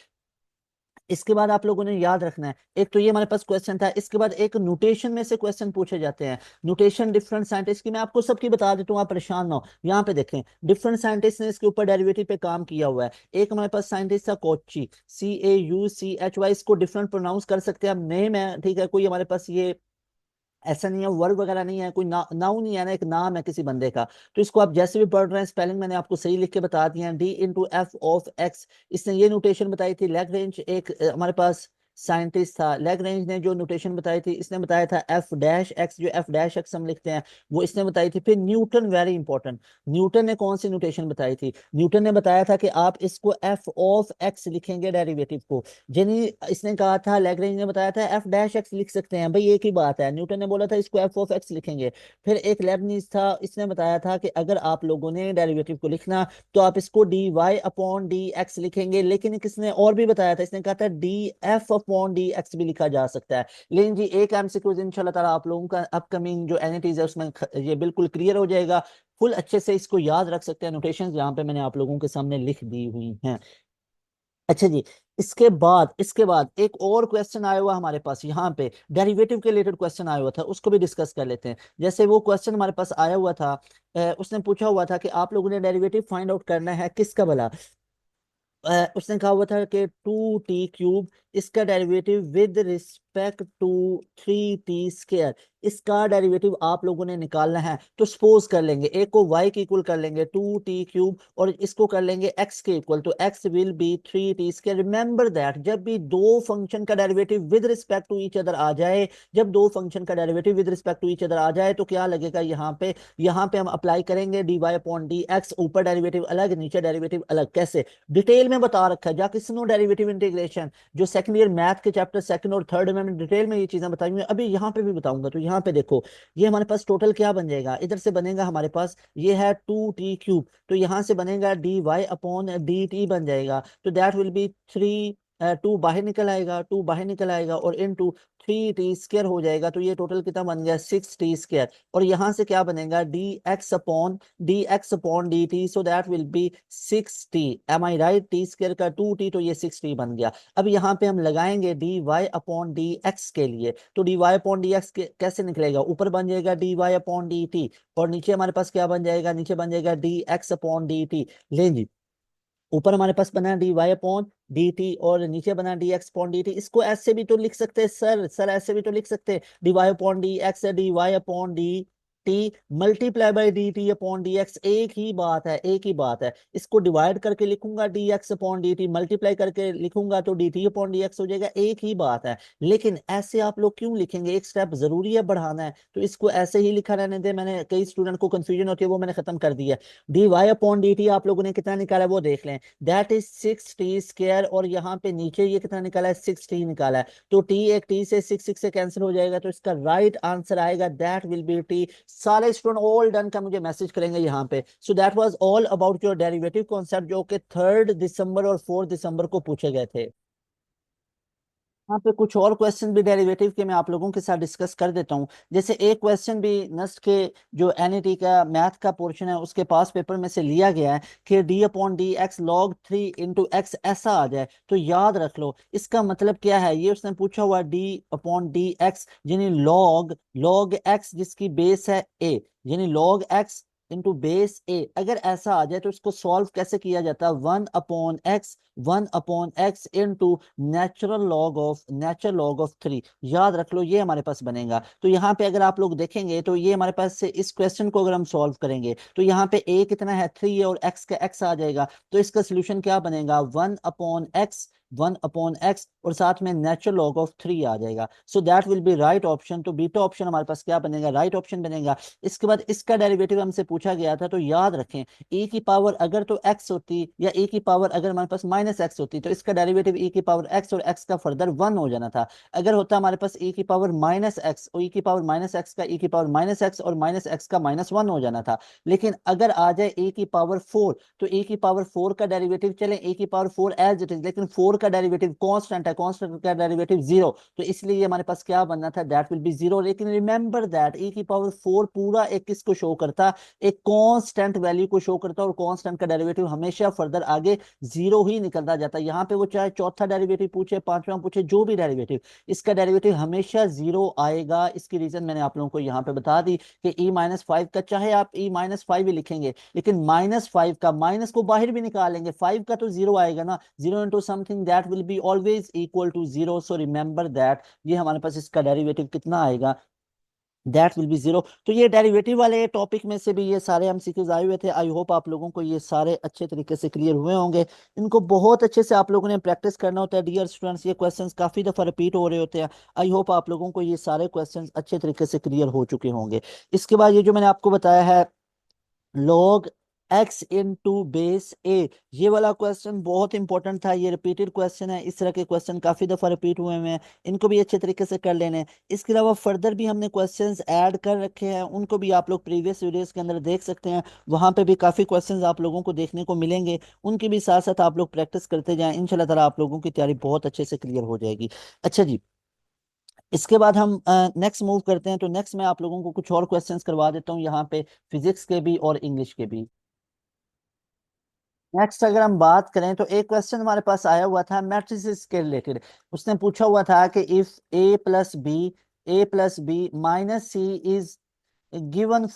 इसके बाद आप लोगों ने याद रखना है, एक तो ये हमारे पास क्वेश्चन था, इसके बाद एक नोटेशन में से क्वेश्चन पूछे जाते हैं। नोटेशन डिफरेंट साइंटिस्ट की मैं आपको सबकी बता देता हूँ, आप परेशान ना हो। यहाँ पे देखें, डिफरेंट साइंटिस्ट ने इसके ऊपर डेरिवेटिव पे काम किया हुआ है। एक हमारे पास साइंटिस्ट था कोची, CAUCHY, इसको डिफरेंट प्रोनाउंस कर सकते हैं हम, नेम है ठीक है, कोई हमारे पास ये ऐसा नहीं है, वर्ब वगैरह नहीं है, कोई नाउन नहीं है ना, एक नाम है किसी बंदे का। तो इसको आप जैसे भी पढ़ रहे हैं, स्पेलिंग मैंने आपको सही लिख के बता दिया है, D/F(x). इसने ये नोटेशन बताई थी। लैग्रेंज एक हमारे पास साइंटिस्ट था, लैग्रेंज ने जो नोटेशन बताई थी, इसने बताया था F'(x), जो F'(x) हम लिखते हैं वो इसने बताई थी। फिर न्यूटन, वेरी इंपॉर्टेंट, न्यूटन ने कौन सी नोटेशन बताई थी, न्यूटन ने बताया था कि आप इसको F(x) लिखेंगे डेरिवेटिव को। जिन्हें इसने कहा था, लैग्रेंज ने बताया था F'(x) लिख सकते हैं, भाई एक ही बात है। न्यूटन ने बोला था इसको F(x) लिखेंगे। फिर एक लेबनीज था, इसने बताया था कि अगर आप लोगों ने डेरिवेटिव को लिखना तो आप इसको dy/dx लिखेंगे, लेकिन किसने और भी बताया था, इसने कहा था df/dx भी लिखा जा सकता है। लेकिन जी एक एमसीक्यूज इंशाल्लाह ताला आप लोगों का अपकमिंग जो एनईटीज है उसमें ये बिल्कुल क्लियर हो जाएगा। फुल अच्छे से इसको याद रख सकते हैं, नोटेशन यहाँ पे मैंने आप लोगों के सामने लिख दी हुई हैं। अच्छा जी, इसके बाद एक और क्वेश्चन आया हुआ हमारे पास यहाँ पे, डेरिवेटिव के रिलेटेड क्वेश्चन आया हुआ था, उसको भी डिस्कस कर लेते हैं। जैसे वो क्वेश्चन हमारे पास आया हुआ था, उसने पूछा हुआ था कि आप लोगों ने डेरिवेटिव फाइंड आउट करना है किसका भला। उसने कहा हुआ था कि 2t³ इसका derivative with respect to 3t², इसका डेरिवेटिव आप लोगों ने निकालना है। तो सपोज कर लेंगे एक को y के इक्वल कर लेंगे 2t³ और इसको कर लेंगे x के इक्वल, तो x will be 3t²। Remember that जब भी दो फंक्शन का derivative with respect to each other आ जाए, जब दो फंक्शन का derivative with respect to each other आ जाए तो क्या लगेगा यहाँ पे हम अप्लाई करेंगे dy/dx, ऊपर डेरिवेटिव अलग नीचे डेरिवेटिव अलग। कैसे, डिटेल में बता रखा है, जाके सुनो डेरिवेटिव इंटीग्रेशन, जो सेकंड ईयर मैथ के चैप्टर सेकंड और थर्ड में मैंने डिटेल में ये चीजें बताई हुई हैं, अभी यहाँ पे भी बताऊंगा। तो यहाँ पे देखो, ये हमारे पास टोटल क्या बन जाएगा, इधर से बनेगा हमारे पास ये है 2t³, तो यहाँ से बनेगा dy/dt बन जाएगा, तो दैट विल बी 3, 2 बाहर निकल आएगा, 2 बाहर निकल आएगा और इनटू 3t² हो जाएगा। तो ये टोटल कितना बन गया 6t²। और यहाँ से क्या बनेगा dx/dt, so that will be 6t। Am I right, t² का 2t, तो ये 6t बन गया। अब यहाँ पे हम लगाएंगे dy/dx के लिए, तो dy/dx कैसे निकलेगा, ऊपर बन जाएगा dy/dt और नीचे हमारे पास क्या बन जाएगा, नीचे बन जाएगा dx/dt। ले जी, ऊपर हमारे पास बना dy/dt और नीचे बना dx/dt। इसको ऐसे भी तो लिख सकते हैं सर ऐसे भी तो लिख सकते हैं, dy/dx dy/dt multiply by dt/dx, एक ही बात है, एक ही बात है। इसको डिवाइड करके लिखूंगा dx/dt, मल्टीप्लाई करके लिखूंगा तो dt/dx हो जाएगा, एक ही बात है। लेकिन ऐसे आप लोग क्यों लिखेंगे, एक स्टेप जरूरी है बढ़ाना है, तो इसको ऐसे ही लिखा रहने दे। मैंने कई स्टूडेंट को कंफ्यूजन होती है, वो मैंने खत्म कर दिया। dy/dt आप लोगों ने कितना निकाला है वो देख लें, दैट इज 6t²। और यहाँ पे नीचे ये कितना निकाला है, 6t निकाला है, तो t एक t से 6 से कैंसिल हो जाएगा, तो इसका राइट आंसर आएगा दैट विल बी t। सारे स्टूडेंट ऑल डन का मुझे मैसेज करेंगे यहाँ पे। So that was all about your derivative concept, जो कि 3 दिसंबर और 4 दिसंबर को पूछे गए थे। यहाँ पे कुछ और क्वेश्चन भी डेरिवेटिव के मैं आप लोगों के साथ डिस्कस कर देता हूँ। जैसे एक क्वेश्चन भी नस्ट के जो एनईटी का मैथ का पोर्शन है उसके पास पेपर में से लिया गया है कि d/dx log 3 × x ऐसा आ जाए, तो याद रख लो इसका मतलब क्या है। ये उसने पूछा हुआ d/dx यानी log x जिसकी बेस है a, यानी log x इंटू बेस ए, अगर ऐसा आ जाए तो इसको सॉल्व कैसे किया जाता है, 1/x into natural log of 3। याद रख लो ये हमारे पास बनेगा। तो यहाँ पे अगर आप लोग देखेंगे तो ये हमारे पास से इस क्वेश्चन को अगर हम सॉल्व करेंगे तो यहाँ पे a कितना है 3 है और x का x आ जाएगा, तो इसका सोल्यूशन क्या बनेगा 1/x और साथ में नेचुरल लॉग ऑफ 3 आ जाएगा। सो that will B right option. तो बीटा ऑप्शन हमारे पास क्या बनेगा, राइट ऑप्शन बनेगा। इसके बाद इसका डेरिवेटिव हमसे पूछा गया था, तो याद रखें e की पावर अगर तो x होती या e की पावर अगर हमारे पास -x होती तो इसका डेरिवेटिव e की पावर x और x का फर्दर 1 हो जाना था। अगर होता हमारे पास e की पावर -x और e की पावर -x का e की पावर -x और -x का -1 हो जाना था। लेकिन अगर आ जाए e की पावर 4 तो e की पावर 4 का डेरिवेटिव, चले e की पावर 4 एज इट इज, लेकिन 4 का डेरिवेटिव कांस्टेंट है, कांस्टेंट का डेरिवेटिव 0, तो इसलिए हमारे पास क्या बनना था, दैट विल बी 0। लेकिन रिमेंबर दैट e की पावर 4 पूरा एक किसको शो करता, एक कांस्टेंट वैल्यू को शो करता, और कांस्टेंट का डेरिवेटिव हमेशा फर्दर आगे 0 ही निकलता जाता है। यहाँ पे वो चाहे चौथा डेरिवेटिव पूछे, पांचवा पूछे, जो भी डेरिवेटिव, इसका डेरिवेटिव हमेशा 0 आएगा। इसकी रीजन मैंने आप लोगों को यहाँ पे बता दी कि e-5 का चाहे आप e-5 ही लिखेंगे, लेकिन -5 का माइनस को बाहर भी निकालेंगे, 5 का तो 0 आएगा ना, 0 into something that will be always equal to 0। So remember that ये हमारे पास इसका डेरिवेटिव कितना आएगा, दैट विल बी 0। तो ये डेरिवेटिव वाले टॉपिक में से भी ये सारे एमसीक्यूज आए हुए थे। आई होप आप लोगों को ये सारे अच्छे तरीके से क्लियर हुए होंगे। इनको बहुत अच्छे से आप लोगों ने प्रैक्टिस करना होता है डियर स्टूडेंट्स, ये क्वेश्चंस काफी दफा रिपीट हो रहे होते हैं। आई होप आप लोगों को ये सारे क्वेश्चंस अच्छे तरीके से क्लियर हो चुके होंगे। इसके बाद ये जो मैंने आपको बताया है log x इंटू बेस ए, ये वाला क्वेश्चन बहुत इंपॉर्टेंट था, ये रिपीटेड क्वेश्चन है। इस तरह के क्वेश्चन काफी दफा रिपीट हुए हैं, इनको भी अच्छे तरीके से कर लेने हैं। इसके अलावा फर्दर भी हमने क्वेश्चंस ऐड कर रखे हैं, उनको भी आप लोग प्रीवियस वीडियोस के अंदर देख सकते हैं, वहां पे भी काफी क्वेश्चंस आप लोगों को देखने को मिलेंगे। उनकी भी साथ साथ आप लोग प्रैक्टिस करते जाएं, इंशाल्लाह ताला आप लोगों की तैयारी बहुत अच्छे से क्लियर हो जाएगी। अच्छा जी, इसके बाद हम नेक्स्ट मूव करते हैं। तो नेक्स्ट मैं आप लोगों को कुछ और क्वेश्चंस करवा देता हूँ यहाँ पे, फिजिक्स के भी और इंग्लिश के भी। नेक्स्ट अगर हम बात करें तो एक क्वेश्चन हमारे पास आया हुआ था मैट्रिसेस के रिलेटेड। उसने पूछा हुआ था कि if a plus B minus C is given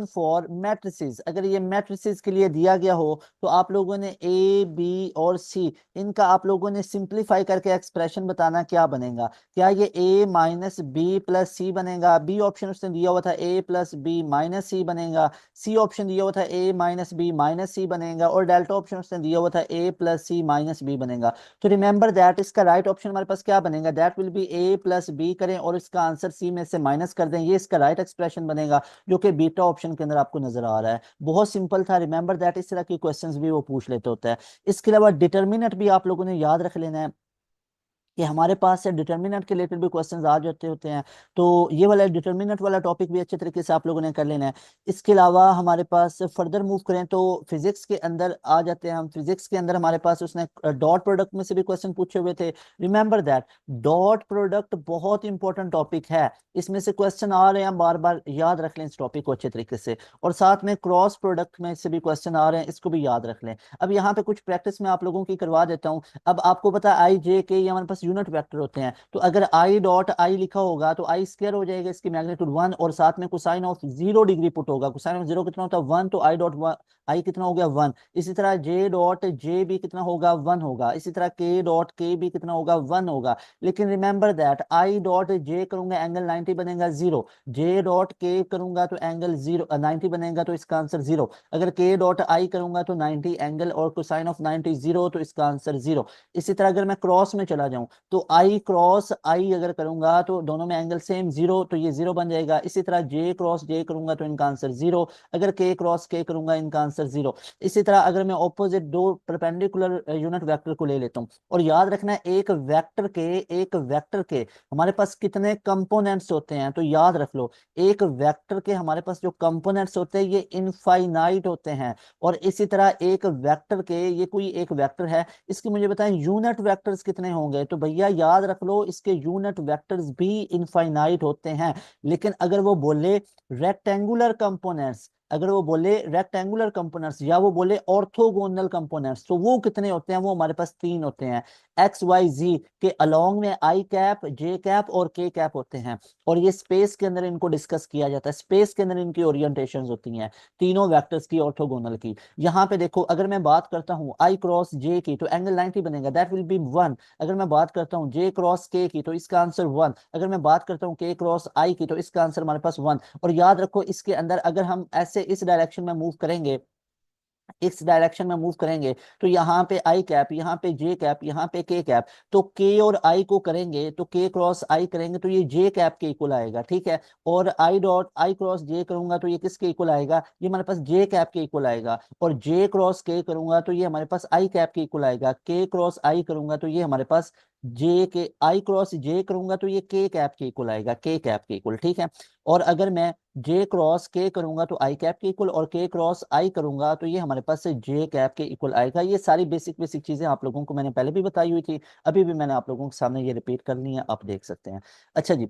for matrices, अगर ये मैट्रिसेस के लिए दिया गया हो तो आप लोगों ने ए बी और सी इनका आप लोगों ने सिंप्लीफाई करके एक्सप्रेशन बताना क्या बनेगा। क्या ये A minus B plus C बनेगा, बी ऑप्शन उसने दिया हुआ था A plus B minus C बनेगा, सी ऑप्शन दिया हुआ था A minus B minus C बनेगा, और डेल्टा ऑप्शन उसने दिया हुआ था A plus C minus B बनेगा। तो रिमेंबर दैट इसका राइट ऑप्शन हमारे पास क्या बनेगा, that will be A plus B करें और इसका आंसर सी में से माइनस कर दें, ये इसका राइट एक्सप्रेशन बनेगा जो कि बीटा ऑप्शन के अंदर आपको नजर आ रहा है। बहुत सिंपल था, रिमेंबर दैट, इस तरह के क्वेश्चंस भी वो पूछ लेते होता है। इसके अलावा डिटर्मिनेंट भी आप लोगों ने याद रख लेना है कि हमारे पास से डिटर्मिनेंट के रिलेटेड भी क्वेश्चंस आ जाते होते हैं। तो ये वाला डिटर्मिनेंट वाला टॉपिक भी अच्छे तरीके से आप लोगों ने कर लेना है। इसके अलावा हमारे पास फर्दर मूव करें तो फिजिक्स के अंदर आ जाते हैं हम। फिजिक्स के अंदर हमारे पास उसने डॉट प्रोडक्ट में से भी क्वेश्चन पूछे हुए थे। रिमेंबर दैट डॉट प्रोडक्ट बहुत इंपॉर्टेंट टॉपिक है, इसमें से क्वेश्चन आ रहे हैं, बार बार याद रख लें इस टॉपिक को अच्छे तरीके से। और साथ में क्रॉस प्रोडक्ट में से भी क्वेश्चन आ रहे हैं, इसको भी याद रख लें। अब यहाँ पे कुछ प्रैक्टिस में आप लोगों की करवा देता हूँ। अब आपको पता है आई जे के ये हमारे पास यूनिट वेक्टर होते हैं, तो अगर आई डॉट आई लिखा होगा तो आई स्क्वायर हो जाएगा, इसकी मैग्नीट्यूड 1, और साथ में कोसाइन ऑफ 0 डिग्री पुट होगा। कोसाइन ऑफ 0 कितना होता है 1, तो आई डॉट आई कितना हो गया 1। इसी तरह जे डॉट जे भी कितना होगा 1 होगा। इसी तरह के डॉट के भी कितना होगा 1 होगा। लेकिन remember that I dot J करूंगा एंगल 90 बनेगा 0, जे डॉट के करूंगा तो एंगल 90 बनेगा, तो इसका आंसर 0। अगर के डॉट आई करूंगा तो 90 एंगल और कोसाइन ऑफ 90 0, तो इसका आंसर 0। इसी तरह अगर मैं क्रॉस में चला जाऊं तो आई क्रॉस आई अगर करूंगा तो दोनों में एंगल सेम 0, तो ये 0 बन जाएगा। इसी तरह जे क्रॉस जे करूंगा तो इनका आंसर 0। अगर के क्रॉस के करूंगा इनका आंसर 0। इसी तरह अगर मैं ऑपोजिट दो परपेंडिकुलर यूनिट वेक्टर को ले लेता हूं, और याद रखना है एक वेक्टर के हमारे पास कितने कंपोनेंट्स होते हैं, तो याद रख लो एक वेक्टर के हमारे पास जो कंपोनेंट्स होते हैं ये इनफाइनाइट होते हैं। और इसी तरह एक वेक्टर के, ये कोई एक वेक्टर है, इसके मुझे बताएं यूनिट वेक्टर्स कितने होंगे, तो भैया याद रख लो इसके यूनिट वेक्टर्स भी इनफाइनाइट होते हैं। लेकिन अगर वो बोले रेक्टेंगुलर कंपोनेंट्स, अगर वो बोले रेक्टेंगुलर कंपोनेंट्स या वो बोले ऑर्थोगोनल कंपोनेंट्स, तो वो कितने होते हैं, वो हमारे पास 3 होते हैं। एक्स वाई जी के अलोंग में आई कैप जे कैप और के कैप होते हैं, और ये स्पेस के अंदर इनको डिस्कस किया जाता है, स्पेस के अंदर इनकी ओरिएंटेशन होती हैं तीनों वेक्टर्स की ऑर्थोगोनल की। यहाँ पे देखो अगर मैं बात करता हूँ आई क्रॉस जे की तो एंगल 90 बनेगा, दैट विल बी 1। अगर मैं बात करता हूँ जे क्रॉस के की तो इसका आंसर 1। अगर मैं बात करता हूँ के क्रॉस आई की तो इसका आंसर हमारे पास 1। और याद रखो इसके अंदर अगर हम ऐसे इस डायरेक्शन में मूव करेंगे, इस डायरेक्शन में मूव करेंगे, तो यहाँ पे आई कैप, यहाँ पे जे कैप, यहाँ पे के कैप, तो के और आई को करेंगे तो के क्रॉस आई करेंगे तो ये जे कैप के इक्वल आएगा, ठीक है। और आई डॉट आई क्रॉस जे करूंगा तो ये किसके इक्वल आएगा, ये हमारे पास जे कैप के इक्वल आएगा। और जे क्रॉस के करूंगा तो ये हमारे पास आई कैप के इक्वल आएगा। के क्रॉस आई करूंगा तो ये हमारे पास जे के आई क्रॉस जे करूंगा तो ये के कैप के इक्वल आएगा, के कैप के इक्वल, ठीक है। और अगर मैं जे क्रॉस के करूंगा तो आई कैप के इक्वल, और के क्रॉस आई करूंगा तो ये हमारे पास से जे कैप के इक्वल आएगा। ये सारी बेसिक बेसिक चीजें आप लोगों को मैंने पहले भी बताई हुई थी, अभी भी मैंने आप लोगों के सामने ये रिपीट कर ली है, आप देख सकते हैं। अच्छा जी,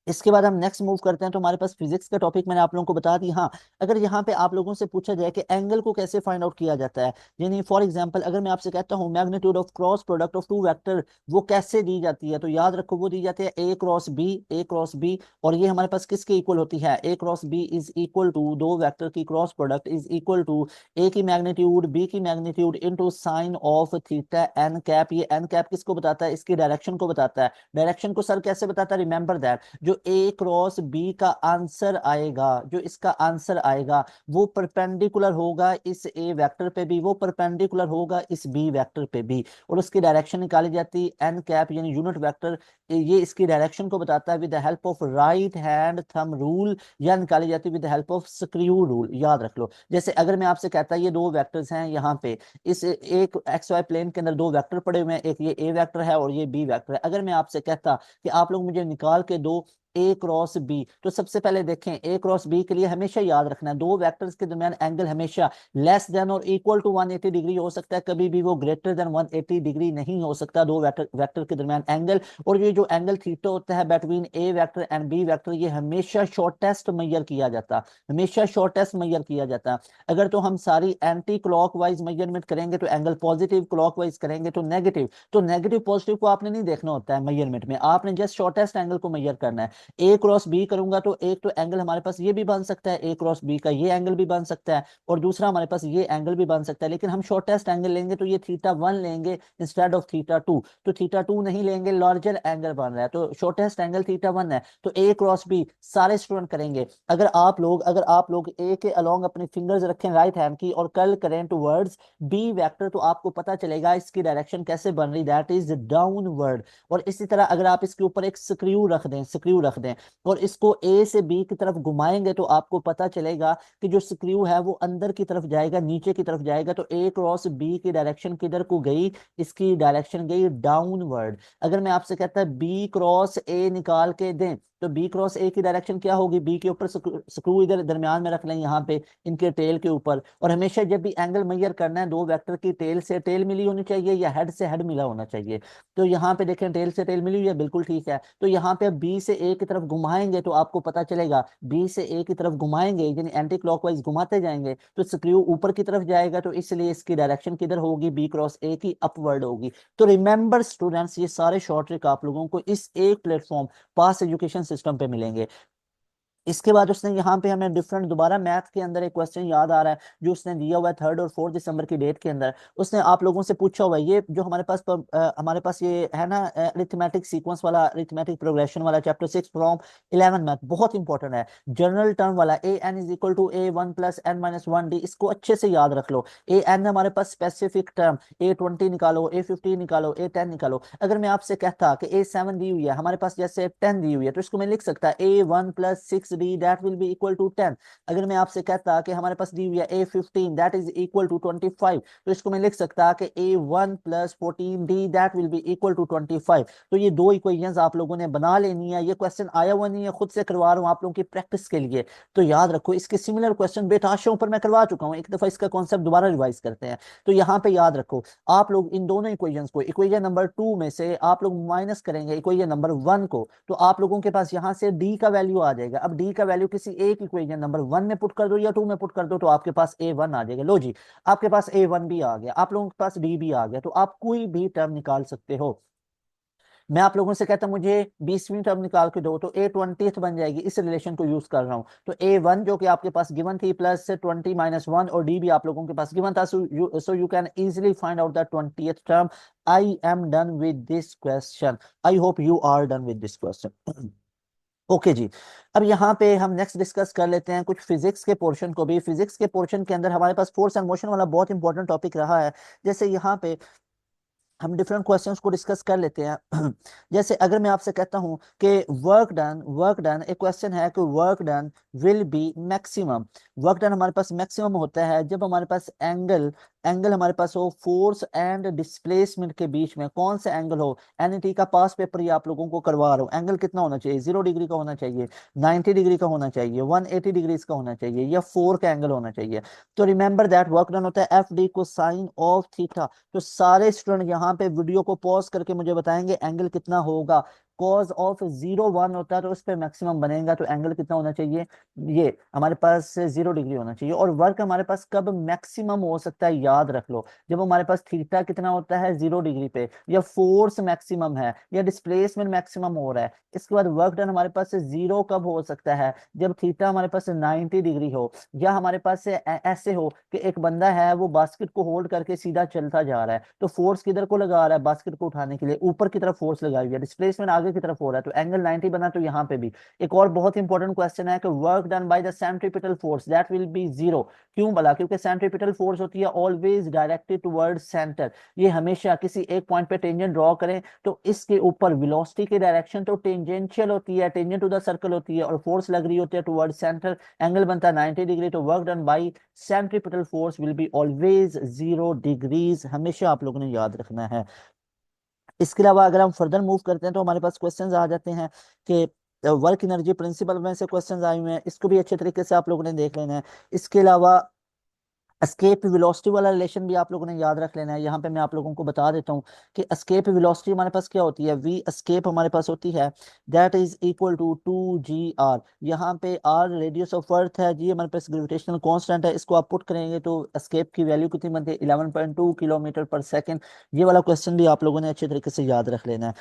इसके बाद हम नेक्स्ट मूव करते हैं। तो हमारे पास फिजिक्स का टॉपिक मैंने आप लोगों को बता दी। हाँ, अगर यहाँ पे आप लोगों से पूछा जाए कि एंगल को कैसे फाइंड आउट किया जाता है, यानी फॉर एग्जांपल अगर मैं आपसे कहता हूँ magnitude of cross product of two vector वो कैसे दी जाती है, तो याद रखो वो दी जाती है a cross b, a cross b. और ये हमारे पास किसके इक्वल होती है, a cross b is equal to दो वेक्टर की cross product is equal to a की मैग्नीट्यूड बी की magnitude into sine of theta n cap. ये एन कैप किसको बताता है, इसकी डायरेक्शन को बताता है। डायरेक्शन को सर कैसे बताता है, रिमेंबर दैट जो ए क्रॉस बी का आंसर आएगा, जो इसका आंसर आएगा वो परपेंडिकुलर होगा इस ए वेक्टर पे भी, वो परपेंडिकुलर होगा इस बी वेक्टर पे भी। और उसकी डायरेक्शन निकाली जाती है एन कैप यानी यूनिट वेक्टर, ये इसकी डायरेक्शन को बताता है with the help of right hand thumb rule, या निकाली जाती है with the help of screw rule. याद रख लो, जैसे अगर मैं आपसे कहता ये दो वेक्टर्स हैं, यहाँ पे इस एक एक्स वाई प्लेन के अंदर दो वेक्टर पड़े हुए हैं, एक ये ए वेक्टर है और ये बी वेक्टर है। अगर मैं आपसे कहता कि आप लोग मुझे निकाल के दो ए क्रॉस बी, तो सबसे पहले देखें ए क्रॉस बी के लिए हमेशा याद रखना है दो वेक्टर्स के दरमियान एंगल हमेशा लेस देन और इक्वल टू 180 डिग्री हो सकता है, कभी भी वो ग्रेटर देन 180 डिग्री नहीं हो सकता दो वेक्टर के दरमियान एंगल। और ये जो एंगल थीटा होता है between A vector and B vector, ये हमेशा शॉर्टेस्ट मेजर किया जाता, हमेशा शॉर्टेस्ट मेजर किया जाता। अगर तो हम सारी एंटी क्लॉकवाइज मेजरमेंट करेंगे तो एंगल पॉजिटिव, क्लॉकवाइज करेंगे तो नेगेटिव। तो नेगेटिव पॉजिटिव को आपने नहीं देखना होता है मेजरमेंट में, आपने जस्ट शॉर्टेस्ट एंगल को मेजर करना है। ए क्रॉस बी करूंगा तो एक तो एंगल हमारे पास ये भी बन सकता है, ए क्रॉस बी का ये एंगल भी बन सकता है, और दूसरा हमारे पास ये एंगल भी बन सकता है, लेकिन हम शॉर्टेस्ट एंगल लेंगे तो ये थीटा 1 लेंगे इंस्टेड ऑफ थीटा 2। तो थीटा 2 नहीं लेंगे, लार्जर एंगल बन रहा है, तो शॉर्टेस्ट एंगल थीटा 1 है, तो ए क्रॉस बी सारे स्टूडेंट करेंगे। अगर आप लोग ए के अलोंग अपनी फिंगर्स रखें राइट हैंड की और कर्ल करें टुवर्ड्स बी वेक्टर, तो आपको पता चलेगा इसकी डायरेक्शन कैसे बन रही, दैट इज डाउनवर्ड। और इसी तरह अगर आप इसके ऊपर एक स्क्रू रख दें और इसको ए से बी की तरफ घुमाएंगे तो आपको पता चलेगा कि जो स्क्रू है वो अंदर की तरफ जाएगा, नीचे की तरफ जाएगा, तो ए क्रॉस बी की डायरेक्शन किधर को गई, इसकी डायरेक्शन गई डाउनवर्ड। अगर मैं आपसे कहता है बी क्रॉस ए निकाल के दें, तो बी क्रॉस ए की डायरेक्शन क्या होगी, बी के ऊपर स्क्रू इधर दरमियान में रख लें, यहाँ पे इनके टेल के ऊपर। और हमेशा जब भी एंगल मेजर करना है, दो वेक्टर की टेल से टेल मिली होनी चाहिए या हेड से हेड मिला होना चाहिए। तो यहाँ पे देखें टेल से टेल मिली हुई है, बिल्कुल ठीक है। तो यहाँ पे अब बी से ए की तरफ घुमाएंगे तो आपको पता चलेगा, बी से ए की तरफ घुमाएंगे यानी एंटी क्लॉकवाइज घुमाते जाएंगे तो स्क्रू ऊपर की तरफ जाएगा, तो इसलिए इसकी डायरेक्शन किधर होगी, बी क्रॉस ए की अपवर्ड होगी। तो रिमेंबर स्टूडेंट्स, ये सारे शॉर्ट ट्रिक आप लोगों को इस एक प्लेटफॉर्म पास एजुकेशन सिस्टम पे मिलेंगे। इसके बाद उसने यहाँ पे हमें डिफरेंट दोबारा मैथ के अंदर एक क्वेश्चन याद आ रहा है जो उसने दिया हुआ है 3 और 4 दिसंबर की डेट के अंदर। उसने आप लोगों से पूछा हुआ है, ये जो हमारे पास ये है ना अरिथमेटिक सीक्वेंस वाला, अरिथमेटिक प्रोग्रेशन वाला चैप्टर 6 फ्रॉम 11 मैथ, बहुत इंपॉर्टेंट है। जनरल टर्म वाला a N is equal to a1 + n - 1d, इसको अच्छे से याद रख लो। ए एन हमारे पास स्पेसिफिक टर्म, A20 निकालो, A15 निकालो, A10 निकालो। अगर मैं आपसे कहता कि A7 दी हुई है, हमारे पास जैसे 10 दी हुई है, तो इसको मैं लिख सकता A1 + 6d that will be equal to 10। अगर मैं आपसे कहता कि हमारे पास दी हुई है A15 that is equal to 25, तो इसको मैं लिख सकता कि A1 + 14d that will be equal to 25। तो ये दो इक्वेशंस आप लोगों ने बना लेनी है। ये क्वेश्चन आया हुआ नहीं है, खुद से करवा रहा हूँ आप लोगों की प्रैक्टिस के लिए। तो याद रखो, इसके सिमिलर क्वेश्चन बेताशों पर मैं करवा चुका हूँ, एक दफा इसका कॉन्सेप्ट दोबारा रिवाइज करते हैं। तो यहाँ पे याद रखो, आप लोग इन दोनों इक्वेशंस को, इक्वेशन नंबर 2 में से आप लोग माइनस करेंगे इक्वेशन नंबर 1 को, तो आप लोगों के पास यहाँ से डी का वैल्यू आ जाएगा। अब डी का वैल्यू किसी एक इक्वेशन नंबर 1 में पुट कर दो या 2 में पुट कर दो, तो आपके पास A1 आ जाएगा। लो जी, आपके पास A1 भी आ गया, आप लोगों के पास डी भी आ गया, तो आप कोई भी टर्म निकाल सकते हो। मैं आप लोगों से कहता हूं मुझे 20वीं टर्म निकाल के दो, तो A20 बन जाएगी, इस रिलेशन को यूज कर रहा हूं। तो A1 जो कि आपके पास गिवन थी +20 - 1, और डी भी आप लोगों के पास गिवन था, so you can easily find out the 20th term. I am done with this question, I hope you are done with this question. Okay जी, अब यहाँ पे हम नेक्स्ट डिस्कस कर लेते हैं कुछ फिजिक्स के पोर्शन को भी। फिजिक्स के पोर्शन के अंदर हमारे पास फोर्स एंड मोशन वाला बहुत इंपॉर्टेंट टॉपिक रहा है। जैसे यहाँ पे हम डिफरेंट क्वेश्चंस को डिस्कस कर लेते हैं। जैसे अगर मैं आपसे कहता हूं कि वर्क डन एक क्वेश्चन है कि work done will be maximum. Work done हमारे पास मैक्सिमम होता है जब हमारे पास एंगल एंगल हमारे पास हो फोर्स एंड डिस्प्लेसमेंट के बीच में, कौन सा एंगल हो। एनईटी का पास पेपर ये आप लोगों को करवा रहा हूँ। एंगल कितना होना चाहिए, 0 डिग्री का होना चाहिए, 90 डिग्री का होना चाहिए, 180 डिग्रीज का होना चाहिए, या 4 का एंगल होना चाहिए। तो रिमेंबर दैट वर्क डन होता है FD को साइन ऑफ थीटा। तो सारे स्टूडेंट यहाँ पे वीडियो को पॉज करके मुझे बताएंगे एंगल कितना होगा। कॉज ऑफ 0 1 होता है तो उस पर मैक्सिमम बनेगा, तो एंगल कितना होना चाहिए, ये हमारे पास 0 डिग्री होना चाहिए। और वर्क हमारे पास कब मैक्सिमम हो सकता है, याद रख लो, जब हमारे पास थीटा कितना होता है 0 डिग्री पे, या फोर्स मैक्सिमम है, या डिस्प्लेसमेंट मैक्सिमम हो रहा है। इसके बाद वर्क डन हमारे पास से 0 कब हो सकता है, जब थीटा हमारे पास 90 डिग्री हो, या हमारे पास से ऐसे हो कि एक बंदा है वो बास्केट को होल्ड करके सीधा चलता जा रहा है, तो फोर्स किधर को लगा रहा है, बास्केट को उठाने के लिए ऊपर की तरफ फोर्स लगाई हुई है, डिस्प्लेसमेंट आगे की तरफ हो रहा है, तो एंगल 90 बना। तो यहाँ पे भी एक और बहुत इंपॉर्टेंट क्वेश्चन है कि work done by the centripetal force that will B 0। क्यों बोला, क्योंकि सेंट्रीपिटल फोर्स होती है ऑलवेज डायरेक्टेड टुवर्ड सेंटर। ये हमेशा किसी एक पॉइंट पे टेंजेंट ड्रॉ करें तो इसके ऊपर वेलोसिटी की डायरेक्शन तो टेंजेंशियल होती है, टेंजेंट टू द सर्कल होती है, और फोर्स लग रही होती है टुवर्ड सेंटर। एंगल बनता है 90 डिग्री, तो work done by centripetal force will be always 0 degrees, हमेशा आप लोगों ने याद रखना है। इसके अलावा अगर हम फर्दर मूव करते हैं तो हमारे पास क्वेश्चंस आ जाते हैं कि वर्क एनर्जी प्रिंसिपल में से क्वेश्चंस आए हुए हैं, इसको भी अच्छे तरीके से आप लोगों ने देख लेना है। इसके अलावा एस्केप वेलोसिटी वाला रिलेशन भी आप लोगों ने याद रख लेना है। यहाँ पे मैं आप लोगों को बता देता हूँ कि एस्केप वेलोसिटी हमारे पास क्या होती है, वी एस्केप हमारे पास होती है that is equal to 2 g r। यहाँ पे r रेडियस ऑफ अर्थ है, जी हमारे पास ग्रेविटेशनल कांस्टेंट है, इसको आप पुट करेंगे तो एस्केप की वैल्यू कितनी बनती है, 11.2 किलोमीटर पर सेकेंड। ये वाला क्वेश्चन भी आप लोगों ने अच्छे तरीके से याद रख लेना है।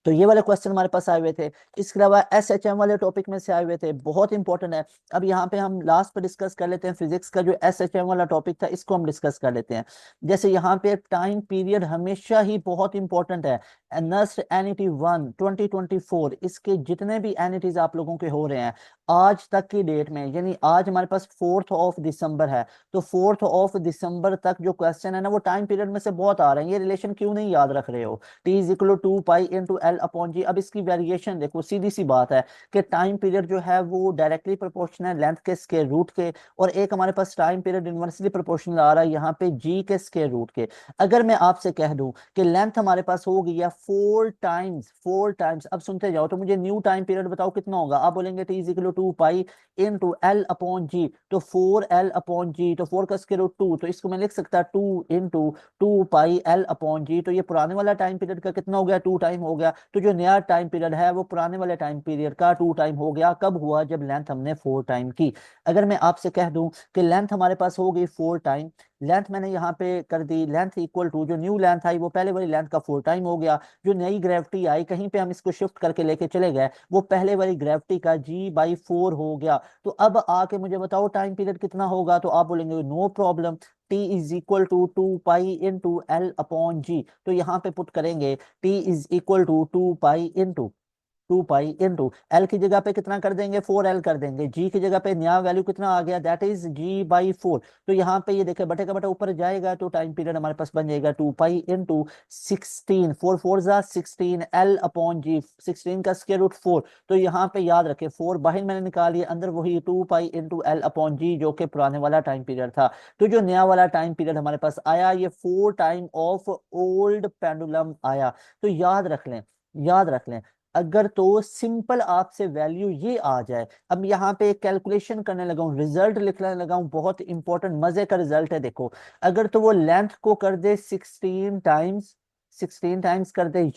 तो ये वाले क्वेश्चन हमारे पास आए हुए थे। इसके अलावा SHM वाले टॉपिक में से आए हुए थे, बहुत इंपॉर्टेंट है। अब यहाँ पे हम लास्ट पे डिस्कस कर लेते हैं फिजिक्स का जो SHM वाला टॉपिक था, इसको हम डिस्कस कर लेते हैं। जैसे यहाँ पे टाइम पीरियड हमेशा ही बहुत इंपॉर्टेंट है। नस्ट एनईटी 1 2024, इसके जितने भी एनईटीज आप लोगों के हो रहे हैं आज तक की डेट में, यानी आज हमारे पास 4 दिसंबर है, तो 4 दिसंबर तक जो क्वेश्चन है ना वो टाइम पीरियड में से बहुत आ रहे हैं। ये रिलेशन क्यों नहीं याद रख रहे हो? T is equal to pi into l upon g. अब इसकी वेरिएशन देखो, सीधी सी बात है कि टाइम पीरियड जो है वो डायरेक्टली प्रोपोर्शनल है लेंथ के स्क्वायर रूट के, और एक हमारे पास टाइम पीरियड इनवर्सली प्रोपोर्शनल आ रहा है यहाँ पे जी के स्क्वायर रूट के। अगर मैं आपसे कह दूं कि लेंथ हमारे पास हो गई है 4 टाइम्स, अब सुनते जाओ, तो मुझे न्यू टाइम पीरियड बताओ कितना होगा। आप बोलेंगे t is equal to pi into l upon g, तो 4 L अपॉन जी, तो 4 का स्क्वायर रूट 2, तो इसको मैं लिख सकता 2 इंटू 2 पाई L अपॉन जी। तो ये पुराने वाला टाइम पीरियड का कितना हो गया? 2 टाइम हो गया। तो जो नया टाइम पीरियड है वो पुराने वाले टाइम पीरियड का 2 टाइम हो गया। कब हुआ? जब लेंथ हमने 4 टाइम की। अगर मैं आपसे कह दूं कि लेंथ हमारे पास हो गई 4 टाइम, लेंथ मैंने यहाँ पे कर दी, लेंथ इक्वल टू जो न्यू लेंथ आई वो पहले वाली लेंथ का 4 टाइम हो गया। जो नई ग्रेविटी आई, कहीं पे हम इसको शिफ्ट करके लेके चले गए, वो पहले वाली ग्रेविटी का G/4 हो गया। तो अब आके मुझे बताओ टाइम पीरियड कितना होगा? तो आप बोलेंगे no problem, t is equal to 2 pi into l upon g. तो यहाँ पे पुट करेंगे t is equal to 2 pi into l की जगह पे कितना कर देंगे? 4L कर देंगे। जी की जगह पे नया वैल्यू कितना आ गया? That is G/4। तो यहाँ पे ये देखे बटे का बटा ऊपर जाएगा, तो टाइम पीरियड हमारे पास बन जाएगा 2 पाई इंटू 16, 4 4 जा 16 L अपॉन जी, 16 का स्क्वायर रूट 4। तो यहाँ पे याद रखे 4 बाहर मैंने निकाली, अंदर वही 2 पाई इंटू L अपॉन जी जो कि पुराने वाला टाइम पीरियड था। तो जो नया वाला टाइम पीरियड हमारे पास आया, ये 4 टाइम ऑफ ओल्ड पेंडुलम आया। तो याद रख लें, याद रख लें। अगर तो सिंपल आपसे वैल्यू ये आ जाए, अब यहाँ पे कैलकुलेशन करने लगा हूँ, रिजल्ट लिखने लगा हूँ, बहुत इंपॉर्टेंट मजे का रिजल्ट है देखो। अगर तो वो लेंथ को कर दे 16 टाइम्स, 16 टाइम्स कर दे,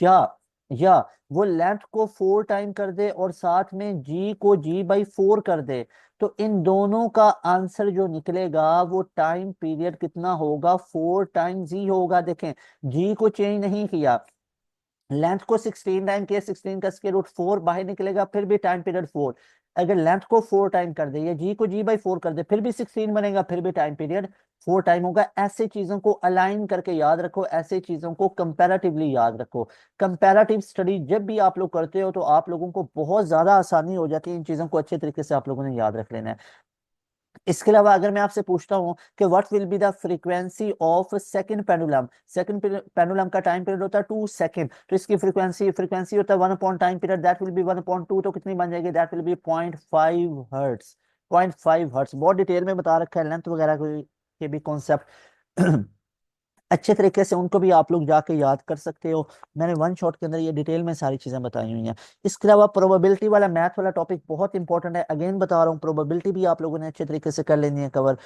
या वो लेंथ को 4 टाइम कर दे और साथ में जी को G/4 कर दे, तो इन दोनों का आंसर जो निकलेगा वो टाइम पीरियड कितना होगा? 4 टाइम्स ही होगा। देखें, जी को चेंज नहीं किया, लेंथ को 16 टाइम किया, 16 का स्क्वायर रूट 4 बाहर निकलेगा, फिर भी टाइम पीरियड 4। अगर लेंथ को 4 टाइम कर दे या जी को G/4 कर दे, फिर भी 16 बनेगा, फिर भी टाइम पीरियड 4 टाइम होगा। ऐसे चीजों को अलाइन करके याद रखो, ऐसे चीजों को कंपैरेटिवली याद रखो। कंपैरेटिव स्टडी जब भी आप लोग करते हो तो आप लोगों को बहुत ज्यादा आसानी हो जाती है, इन चीजों को अच्छे तरीके से आप लोगों ने याद रख लेना है। इसके अलावा अगर मैं आपसे पूछता हूँ कि what will be the frequency of second pendulum, second pendulum का टाइम पीरियड होता है 2 सेकंड, तो इसकी फ्रीक्वेंसी फ्रीक्वेंसी होता है 1/टाइम पीरियड, दैट विल बी 1/2, तो कितनी बन जाएगी? That will be 0.5 hertz. 0.5 hertz बहुत डिटेल में बता रखा है, लेंथ वगैरह के भी कॉन्सेप्ट अच्छे तरीके से उनको भी आप लोग जाके याद कर सकते हो। मैंने वन शॉट के अंदर ये डिटेल में सारी चीजें बताई हुई हैं। इसके अलावा प्रोबेबिलिटी वाला मैथ वाला टॉपिक बहुत इंपॉर्टेंट है, अगेन बता रहा हूँ, प्रोबेबिलिटी भी आप लोगों ने अच्छे तरीके से कर लेनी है कवर।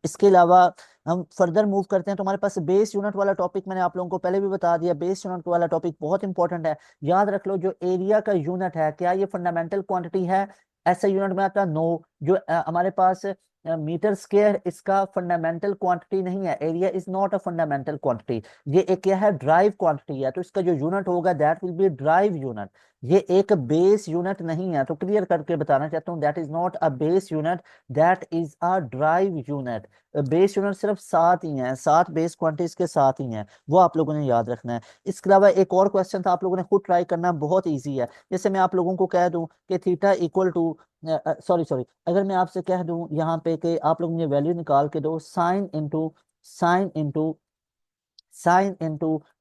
इसके अलावा हम फर्दर मूव करते हैं, तो हमारे पास बेस यूनिट वाला टॉपिक मैंने आप लोगों को पहले भी बता दिया। बेस यूनिट वाला टॉपिक बहुत इंपॉर्टेंट है, याद रख लो। जो एरिया का यूनिट है, क्या ये फंडामेंटल क्वांटिटी है? ऐसा यूनिट में आता है नो। जो हमारे पास मीटर स्क्वायर, इसका फंडामेंटल क्वांटिटी नहीं है। Area is not a fundamental quantity, ये एक क्या है? ड्राइव क्वांटिटी है। तो इसका जो यूनिट होगा that will B drive unit, ये एक बेस यूनिट नहीं है। तो क्लियर करके बताना चाहता हूँ, that is not a base unit, that is a drive unit. Base unit सिर्फ 7 ही हैं, 7 बेस क्वांटिटीज के साथ ही हैं, वो आप लोगों ने याद रखना है। इसके अलावा एक और क्वेश्चन था, आप लोगों ने खुद ट्राई करना, बहुत ईजी है। जैसे मैं आप लोगों को कह दूं कि theta equal to, sorry sorry, अगर मैं आपसे कह दूं यहाँ पे कि आप लोग मुझे वैल्यू निकाल के दो, साइन इंटू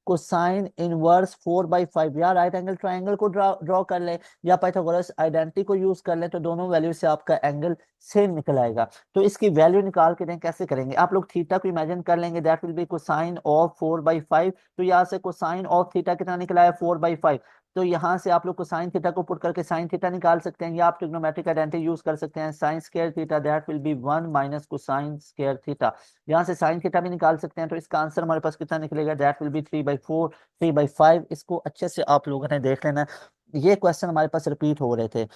कोसाइन इनवर्स 4/5, या राइट एंगल ट्राइंगल को ड्रॉ कर ले, या पाइथागोरस आइडेंटिटी को यूज कर ले, तो दोनों वैल्यू से आपका एंगल सेम निकल आएगा। तो इसकी वैल्यू निकाल के दें, कैसे करेंगे? आप लोग थीटा को इमेजिन कर लेंगे, that will B cosine of 4/5। तो यहाँ से कोसाइन ऑफ थीटा कितना निकला है? 4/5। तो यहाँ से आप लोग कोसाइन थीटा को पुट करके साइन थीटा निकाल सकते हैं, या आप ट्रिग्नोमेट्रिक आइडेंटिटी यूज कर सकते हैं, sine square theta that will be 1 minus cosine square theta. यहाँ से साइन थीटा भी निकाल सकते हैं, तो इसका आंसर हमारे पास कितना निकलेगा? That will B 3/4, 3/5। इसको अच्छे से आप लोगों ने देख लेना है। ये क्वेश्चन हमारे पास रिपीट हो रहे थे।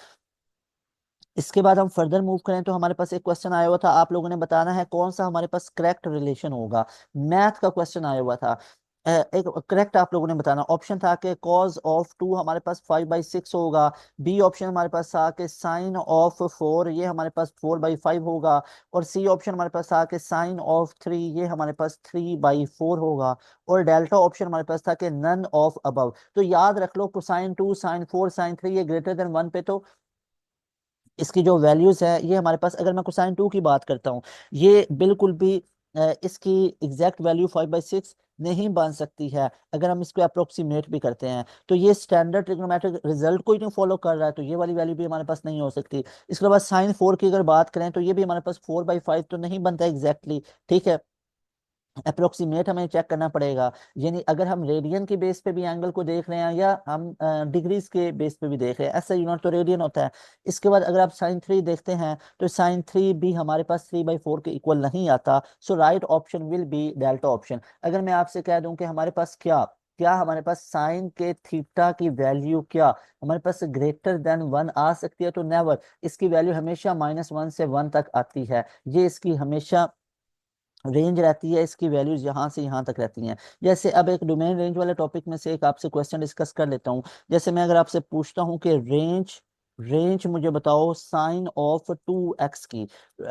इसके बाद हम फर्दर मूव करें, तो हमारे पास एक क्वेश्चन आया हुआ था, आप लोगों ने बताना है कौन सा हमारे पास करेक्ट रिलेशन होगा। मैथ का क्वेश्चन आया हुआ था। एक करेक्ट आप लोगों ने बताना। ऑप्शन था कि कॉज ऑफ 2 हमारे पास 5/6 होगा। बी ऑप्शन हमारे पास था कि साइन ऑफ 4 ये हमारे पास 4/5 होगा। और सी ऑप्शन हमारे पास था कि साइन ऑफ 3 ये हमारे पास 3/4 होगा। और डेल्टा ऑप्शन हमारे पास था कि नन ऑफ अबव। तो याद रख लो कोसाइन 2 साइन 4 साइन 3 ये ग्रेटर देन 1 पे तो इसकी जो वैल्यूज है ये हमारे पास, अगर मैं कोसाइन 2 की बात करता हूँ, ये बिल्कुल भी इसकी एग्जैक्ट वैल्यू 5/6 नहीं बन सकती है। अगर हम इसको अप्रोक्सीमेट भी करते हैं तो ये स्टैंडर्ड ट्रिग्नोमेट्रिक रिजल्ट को ही नहीं फॉलो कर रहा है, तो ये वाली वैल्यू भी हमारे पास नहीं हो सकती। इसके बाद साइन 4 की अगर बात करें तो ये भी हमारे पास 4/5 तो नहीं बनता एग्जैक्टली, ठीक है। अप्रोक्सीमेट हमें चेक करना पड़ेगा। यानी अगर हम रेडियन के बेस पे भी एंगल को देख रहे हैं या हम डिग्रीज के बेस पे भी देख रहे हैं, ऐसा यूनिट तो रेडियन होता है। इसके बाद अगर आप साइन 3 देखते हैं तो साइन 3 भी हमारे पास 3/4 के इक्वल नहीं आता। So right option will be delta option. अगर मैं आपसे कह दूं कि हमारे पास क्या क्या हमारे पास साइन के थीटा की वैल्यू क्या हमारे पास ग्रेटर देन 1 आ सकती है, तो नेवर। इसकी वैल्यू हमेशा -1 से 1 तक आती है। ये इसकी हमेशा रेंज रहती है, इसकी वैल्यूज यहाँ से यहाँ तक रहती हैं। जैसे अब एक डोमेन रेंज वाले टॉपिक में से एक आपसे क्वेश्चन डिस्कस कर लेता हूँ। जैसे मैं अगर आपसे पूछता हूँ कि रेंज रेंज मुझे बताओ साइन ऑफ 2x की।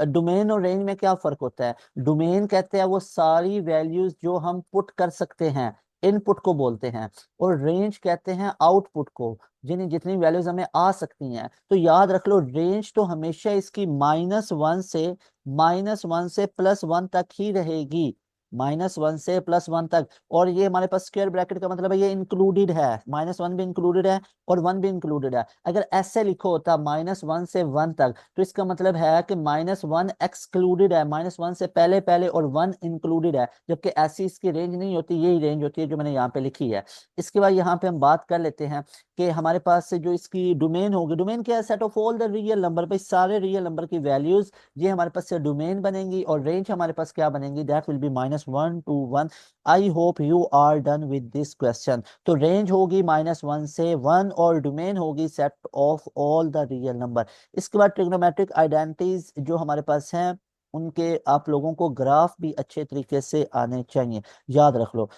डोमेन और रेंज में क्या फर्क होता है? डोमेन कहते हैं वो सारी वैल्यूज जो हम पुट कर सकते हैं, इनपुट को बोलते हैं। और रेंज कहते हैं आउटपुट को, जिन्हें जितनी वैल्यूज हमें आ सकती हैं। तो याद रख लो रेंज तो हमेशा इसकी -1 से +1 तक ही रहेगी। -1 से +1 तक। और ये हमारे पास स्क्वायर ब्रैकेट का मतलब है ये इंक्लूडेड है, -1 भी इंक्लूडेड है और 1 भी इंक्लूडेड है। अगर ऐसे लिखो होता -1 से 1 तक तो इसका मतलब है कि -1 एक्सक्लूडेड है, -1 से पहले पहले और 1 इंक्लूडेड है। जबकि ऐसी इसकी रेंज नहीं होती, यही रेंज होती है जो मैंने यहाँ पे लिखी है। इसके बाद यहाँ पे हम बात कर लेते हैं कि हमारे पास से जो इसकी डोमेन होगी, डोमेन क्या है? Set of all the real number, भाई सारे रियल नंबर की वैल्यूज ये हमारे पास से डोमेन बनेंगी। और रेंज हमारे पास क्या बनेंगी? That will be -1 to 1। I hope you are done with this question. तो रेंज होगी -1 से 1 और डोमेन होगी set of all the real number. इसके बाद ट्रिग्नोमेट्रिक आइडेंटिटीज जो हमारे पास हैं उनके आप लोगों को ग्राफ भी अच्छे तरीके से आने चाहिए, याद रख लो।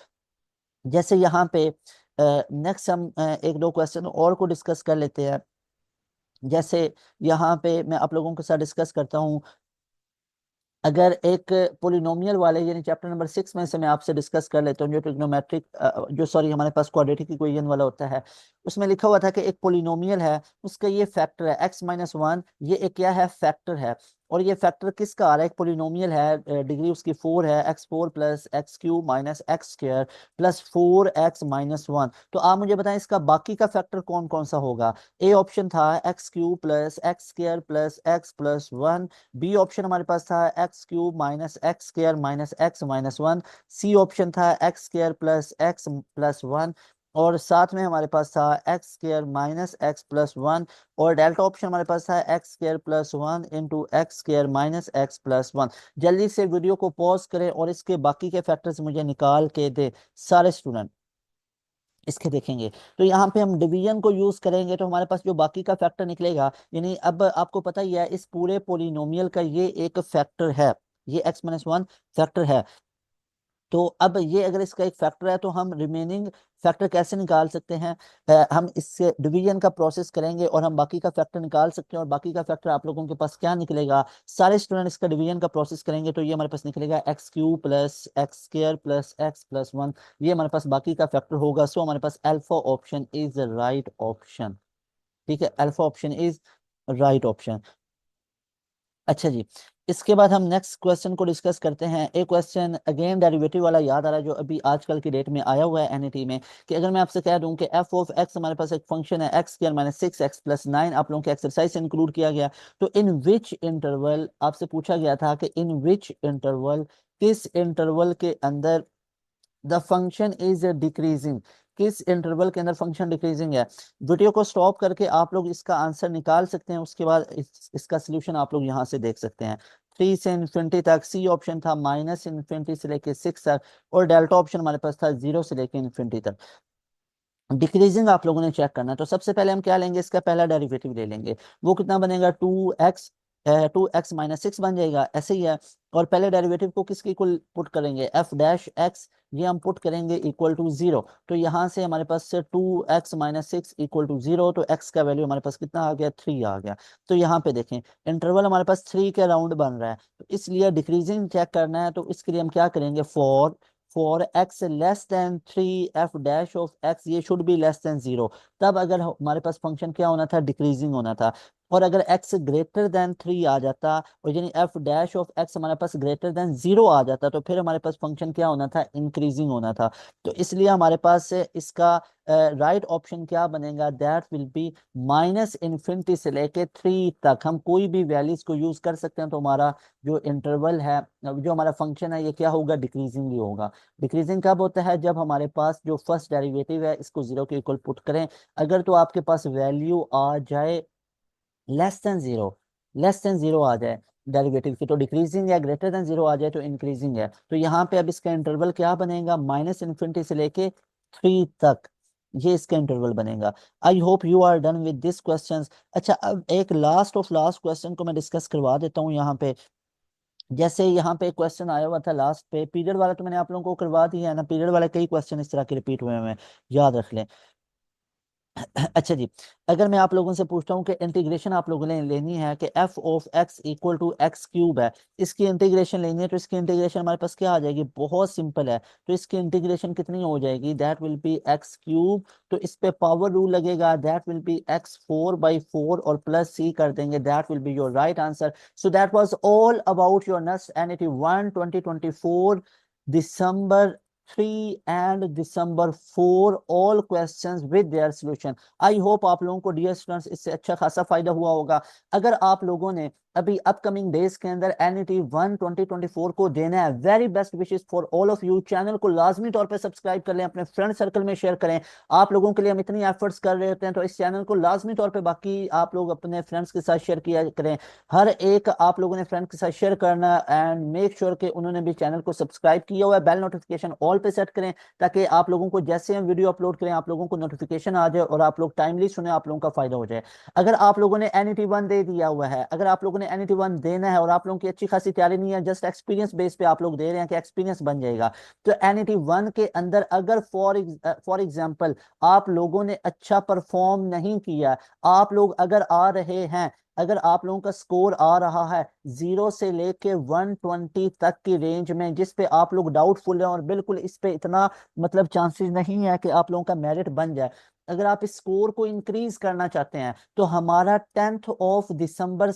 जैसे यहाँ पे नेक्स्ट हम एक दो क्वेश्चन और को डिस्कस कर लेते हैं। जैसे यहाँ पे मैं आप लोगों के साथ डिस्कस करता हूँ, अगर एक पोलिनोमियल वाले यानी चैप्टर नंबर 6 में से मैं आपसे डिस्कस कर लेता हूँ जो ट्रिग्नोमेट्रिक जो सॉरी हमारे पास क्वाड्रेटिक इक्वेशन वाला होता है। उसमें लिखा हुआ था कि एक पोलिनोमियल है, उसका ये फैक्टर है x-1, ये एक क्या है? फैक्टर है। और ये फैक्टर किसका आ रहा है? एक पोलिनोमियल है, डिग्री उसकी 4 है, x4 + x³ - x² +4x-1। तो आप मुझे बताएं इसका बाकी का फैक्टर कौन कौन सा होगा? ए ऑप्शन था x³ + x² + x+1। B option हमारे पास था x³ - x² - x-1। C option था x² + x+1। और साथ में हमारे पास था x² - x+1। और डेल्टा ऑप्शन हमारे पास था x² + 1 × x² - x+1। जल्दी से वीडियो को पॉज करें और इसके बाकी के फैक्टर्स मुझे निकाल के दे सारे स्टूडेंट। इसके देखेंगे तो यहाँ पे हम डिवीजन को यूज करेंगे तो हमारे पास जो बाकी का फैक्टर निकलेगा, यानी अब आपको पता ही है इस पूरे पोलिनोमियल का ये एक फैक्टर है, ये x-1 फैक्टर है। तो अब ये अगर इसका एक फैक्टर है तो हम रिमेनिंग फैक्टर कैसे निकाल सकते हैं? हम इससे डिवीजन का प्रोसेस करेंगे और हम बाकी का फैक्टर निकाल सकते हैं। और बाकी का फैक्टर आप लोगों के पास क्या निकलेगा? सारे स्टूडेंट इसका डिवीजन का प्रोसेस करेंगे तो ये हमारे पास निकलेगा x³ + x² + x+1। ये हमारे पास बाकी का फैक्टर होगा। सो हमारे पास alpha option is right option. ठीक है, alpha option is right option. अच्छा जी, इसके बाद हम नेक्स्ट क्वेश्चन को डिस्कस करते हैं। एक क्वेश्चन अगेन डेरिवेटिव वाला याद आ रहा है जो अभी आजकल की डेट में आया हुआ है एनईटी में, कि अगर मैं आपसे कह दूं कि f ऑफ x हमारे पास एक फंक्शन है x² - 6x + 9 आप लोगों के एक्सरसाइज से इंक्लूड किया गया। तो इन विच इंटरवल आपसे पूछा गया था कि इन विच इंटरवल, किस इंटरवल के अंदर द फंक्शन इज डिक्रीजिंग, किस इंटरवल के अंदर फंक्शन डिक्रीजिंग है। वीडियो को स्टॉप करके आप लोग इसका आंसर निकाल सकते हैं। उसके बाद इसका सोल्यूशन आप लोग यहाँ से देख सकते हैं। 3 से इन्फिनिटी तक, सी ऑप्शन था -इन्फिनिटी से लेके 6 तक। और डेल्टा ऑप्शन हमारे पास था 0 से लेके इन्फिनिटी तक। डिक्रीजिंग आप लोगों ने चेक करना है तो सबसे पहले हम क्या लेंगे? इसका पहला डेरिवेटिव ले लेंगे। वो कितना बनेगा? 2x 2x - 6 बन जाएगा, ऐसे ही है। और पहले डेरिवेटिव को किसके इक्वल पुट करेंगे, एफ डैश एक्स, ये हम पुट करेंगे इक्वल टू 0। तो यहाँ से हमारे पास से 2x - 6 इक्वल टू 0, तो x का वैल्यू हमारे पास कितना आ गया, 3 आ गया। तो यहाँ पे देखें इंटरवल हमारे पास 3 के अराउंड बन रहा है, तो इसलिए डिक्रीजिंग चेक करना है। तो इसके लिए हम क्या करेंगे, for x less than 3 F dash of x ये शुड बी लेस देन 0। तब अगर हमारे पास फंक्शन क्या होना था, डिक्रीजिंग होना था। और अगर x ग्रेटर देन 3 आ जाता, और यानी एफ डैश ऑफ x हमारे पास ग्रेटर देन 0 आ जाता, तो फिर हमारे पास फंक्शन क्या होना था, इंक्रीजिंग होना था। तो इसलिए हमारे पास से इसका राइट ऑप्शन क्या बनेगा, दैट विल बी -इन्फिनिटी से लेके 3 तक हम कोई भी वैल्यूज को यूज कर सकते हैं। तो हमारा जो इंटरवल है, जो हमारा फंक्शन है, ये क्या होगा, डिक्रीजिंग ही होगा। डिक्रीजिंग कब होता है, जब हमारे पास जो फर्स्ट डेरिवेटिव है इसको 0 के इक्वल पुट करें। अगर तो आपके पास वैल्यू आ जाए लेस देन 0, लेस देन 0 आ जाए डेरिवेटिव की, तो डिक्रीजिंग है। ग्रेटर देन 0 आ जाए तो इंक्रीजिंग है। तो यहाँ पे अब इसका इंटरवल क्या बनेगा, -इन्फिनिटी से लेके 3 तक, ये इसका इंटरवल बनेगा। I hope you are done with this questions. अच्छा, अब एक लास्ट ऑफ लास्ट क्वेश्चन को मैं डिस्कस करवा देता हूँ यहाँ पे। जैसे यहाँ पे क्वेश्चन आया हुआ था लास्ट पे, पीरियड वाला तो मैंने आप लोगों को करवा दिया है ना, पीरियड वाले कई क्वेश्चन इस तरह के रिपीट हुए हैं, याद रख लें। अच्छा जी, अगर मैं आप लोगों से पूछता हूँ कि इंटीग्रेशन आप लोगों ने लेनी है कि F of X equal to X cube है, इसकी इंटीग्रेशन लेनी है, तो इसकी इंटीग्रेशन हमारे पास क्या आ जाएगी, बहुत सिंपल है। तो इसकी इंटीग्रेशन कितनी हो जाएगी, that will B x cube. तो इस पे पावर रूल लगेगा, दैट विल बी x4/4 और प्लस c कर देंगे, that will be your right answer. So that was all about your next NET 1 2024 December 3 and December 4 all questions with their solution। I hope आप लोगों को dear students इससे अच्छा खासा फायदा हुआ होगा। अगर आप लोगों ने अभी अपकमिंग डेज के अंदर एनईटी 1 2024 को देना है, very best wishes for all of you. Channel को लाजमी तौर पे सब्सक्राइब कर लें, अपने फ्रेंड सर्कल में शेयर करें। आप लोगों के लिए हम इतनी एफर्ट्स कर रहे होते हैं, तो इस चैनल को लाजमी तौर पे बाकी आप लोग अपने फ्रेंड्स के साथ शेयर किया करें। हर एक आप लोगों ने फ्रेंड के साथ शेयर करना, एंड मेक श्योर कि उन्होंने भी चैनल को सब्सक्राइब किया हुआ है। बेल नोटिफिकेशन ऑल पे सेट करें, ताकि आप लोगों को जैसे हम वीडियो अपलोड करें आप लोगों को नोटिफिकेशन आ जाए और आप लोग टाइमली सुने, आप लोगों का फायदा हो जाए। अगर आप लोगों ने एनईटी 1 दे दिया हुआ है, अगर आप लोगों ने एनईटी 1 देना है और आप लोगों की अच्छी खासी तैयारी नहीं है, जस्ट एक्सपीरियंस बेस पे आप लोग दे रहे हैं कि एक्सपीरियंस बन जाएगा, तो एनईटी 1 के अंदर अगर फॉर एग्जांपल आप लोगों ने अच्छा परफॉर्म नहीं किया, आप लोग अगर आ रहे हैं, अगर आप लोगों का स्कोर आ रहा है 0 से लेके 120 तक की रेंज में, जिस पे आप लोग डाउटफुल हैं और बिल्कुल इस पे इतना मतलब चांसेस नहीं है कि आप लोगों का मेरिट बन जाए, अगर आप इस स्कोर को इंक्रीज करना चाहते हैं, तो हमारा 10th ऑफ दिसंबर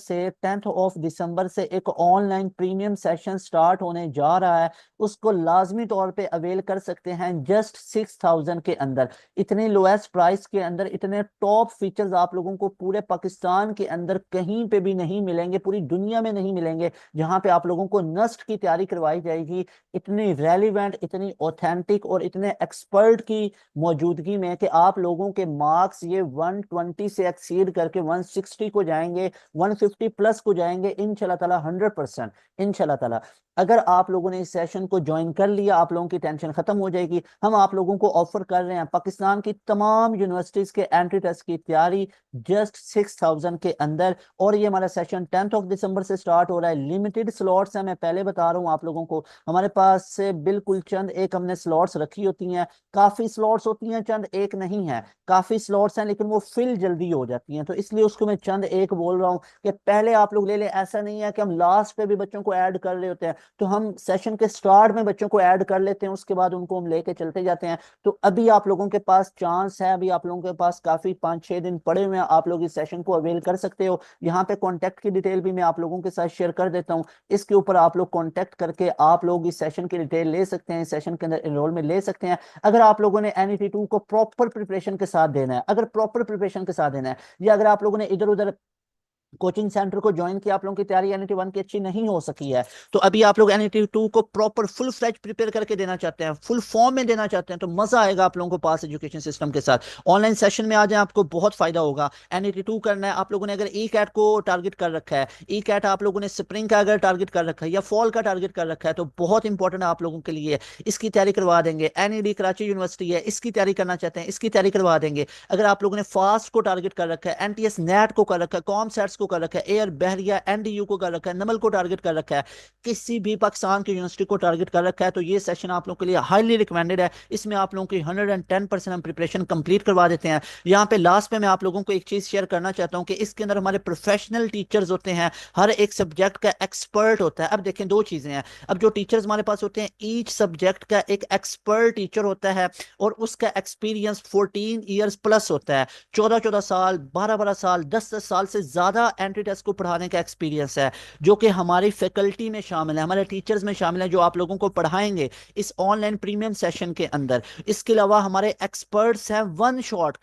से एक ऑनलाइन प्रीमियम सेशन स्टार्ट होने जा रहा है। उसको लाजमी तौर पे अवेल कर सकते हैं जस्ट 6000 के अंदर। इतने लोएस्ट प्राइस के अंदर इतने टॉप फीचर्स आप लोगों को पूरे पाकिस्तान के अंदर कहीं पे भी नहीं मिलेंगे, पूरी दुनिया में नहीं मिलेंगे, जहां पे आप लोगों को नस्ट की तैयारी करवाई जाएगी इतनी रेलिवेंट, इतनी ऑथेंटिक और इतने एक्सपर्ट की मौजूदगी में, कि आप लोगों के मार्क्स ये 120 से एक्सीड करके 160 को जाएंगे, 150 प्लस को जाएंगे इंशाल्लाह ताला, 100% इंशाल्लाह ताला। अगर आप लोगों ने इस सेशन को ज्वाइन कर लिया, आप लोगों की टेंशन खत्म हो जाएगी। हम आप लोगों को ऑफर कर रहे हैं पाकिस्तान की तमाम यूनिवर्सिटीज के एंट्री टेस्ट की तैयारी जस्ट 6000 के अंदर। और ये हमारा सेशन 10th ऑफ दिसंबर से स्टार्ट हो रहा है। लिमिटेड स्लॉट्स हैं, मैं पहले बता रहा हूँ आप लोगों को। हमारे पास से बिल्कुल चंद एक हमने स्लॉट्स रखी होती हैं, काफी स्लॉट्स होती हैं, चंद एक नहीं है, काफी स्लॉट्स हैं, लेकिन वो फिल जल्दी हो जाती हैं, तो इसलिए उसको मैं चंद एक बोल रहा हूँ कि पहले आप लोग ले लें। ऐसा नहीं है कि हम लास्ट पे भी बच्चों को ऐड कर रहे होते हैं, तो हम सेशन के स्टार्ट में बच्चों को ऐड कर लेते हैं, उसके बाद उनको हम लेके चलते जाते हैं। तो अभी आप लोगों के पास चांस है, अभी आप लोगों के पास काफी 5-6 दिन पड़े हुए हैं, आप लोग इस सेशन को अवेल कर सकते हो। यहाँ पे कॉन्टैक्ट की डिटेल भी मैं आप लोगों के साथ शेयर कर देता हूँ, इसके ऊपर आप लोग कॉन्टैक्ट करके आप लोग इस सेशन की डिटेल ले सकते हैं, इस सेशन के अंदर एनरोलमेंट ले सकते हैं। अगर आप लोगों ने एनईटी 2 को प्रॉपर प्रिपरेशन के साथ देना है, अगर प्रॉपर प्रिपरेशन के साथ देना है, या अगर आप लोगों ने इधर उधर कोचिंग सेंटर को ज्वाइन किया, आप लोगों की तैयारी एनईटी 1 की अच्छी नहीं हो सकी है, तो अभी आप लोग एनईटी 2 को प्रॉपर फुल फ्लैज प्रिपेयर करके देना चाहते हैं, फुल फॉर्म में देना चाहते हैं, तो मजा आएगा आप लोगों को पास एजुकेशन सिस्टम के साथ। ऑनलाइन सेशन में आ जाए, आपको बहुत फायदा होगा। एनईटी 2 करना है आप लोगों ने, अगर ई कैट को टारगेट कर रखा है, ई कैट आप लोगों ने स्प्रिंग का अगर टारगेट कर रखा है या फॉल का टारगेट कर रखा है, तो बहुत इंपॉर्टेंट है आप लोगों के लिए, इसकी तैयारी करवा देंगे। एनईडी कराची यूनिवर्सिटी है, इसकी तैयारी करना चाहते हैं, इसकी तैयारी करवा देंगे। अगर आप लोगों ने फास्ट को टारगेट कर रखा है, एनटीएस नेट को कर रखा है, कॉम सेट्स को को कर रखा है, एयर बहरिया एनडीयू को कर रखा है, नमल को टारगेट कर रखा है, किसी भी पाकिस्तान की यूनिवर्सिटी को टारगेट कर रखा है, तो ये सेशन आप लोगों के लिए हाईली रिकमेंडेड है। इसमें आप लोगों की 110% हम प्रिपरेशन कंप्लीट करवा देते हैं। यहाँ पे लास्ट में मैं आप लोगों को एक चीज शेयर करना चाहता हूँ कि इसके अंदर हमारे प्रोफेशनल टीचर्स होते हैं, हर एक सब्जेक्ट का एक्सपर्ट होता है। अब देखें दो चीजें हैं, अब जो टीचर्स हमारे पास होते हैं, ईच सब्जेक्ट का एक एक्सपर्ट टीचर होता है और उसका एक्सपीरियंस 14 ईयर्स प्लस होता है। 14 14 साल, 12 12 साल, 10 10 साल से ज्यादा एंट्री टेस्ट को पढ़ाने का एक्सपीरियंस है, जो कि हमारी फैकल्टी में शामिल है, हमारे टीचर्स में शामिल है, जो आप लोगों को पढ़ाएंगे इस ऑनलाइन प्रीमियम सेशन के अंदर। इसके अलावा हमारे एक्सपर्ट्स हैं वन शॉट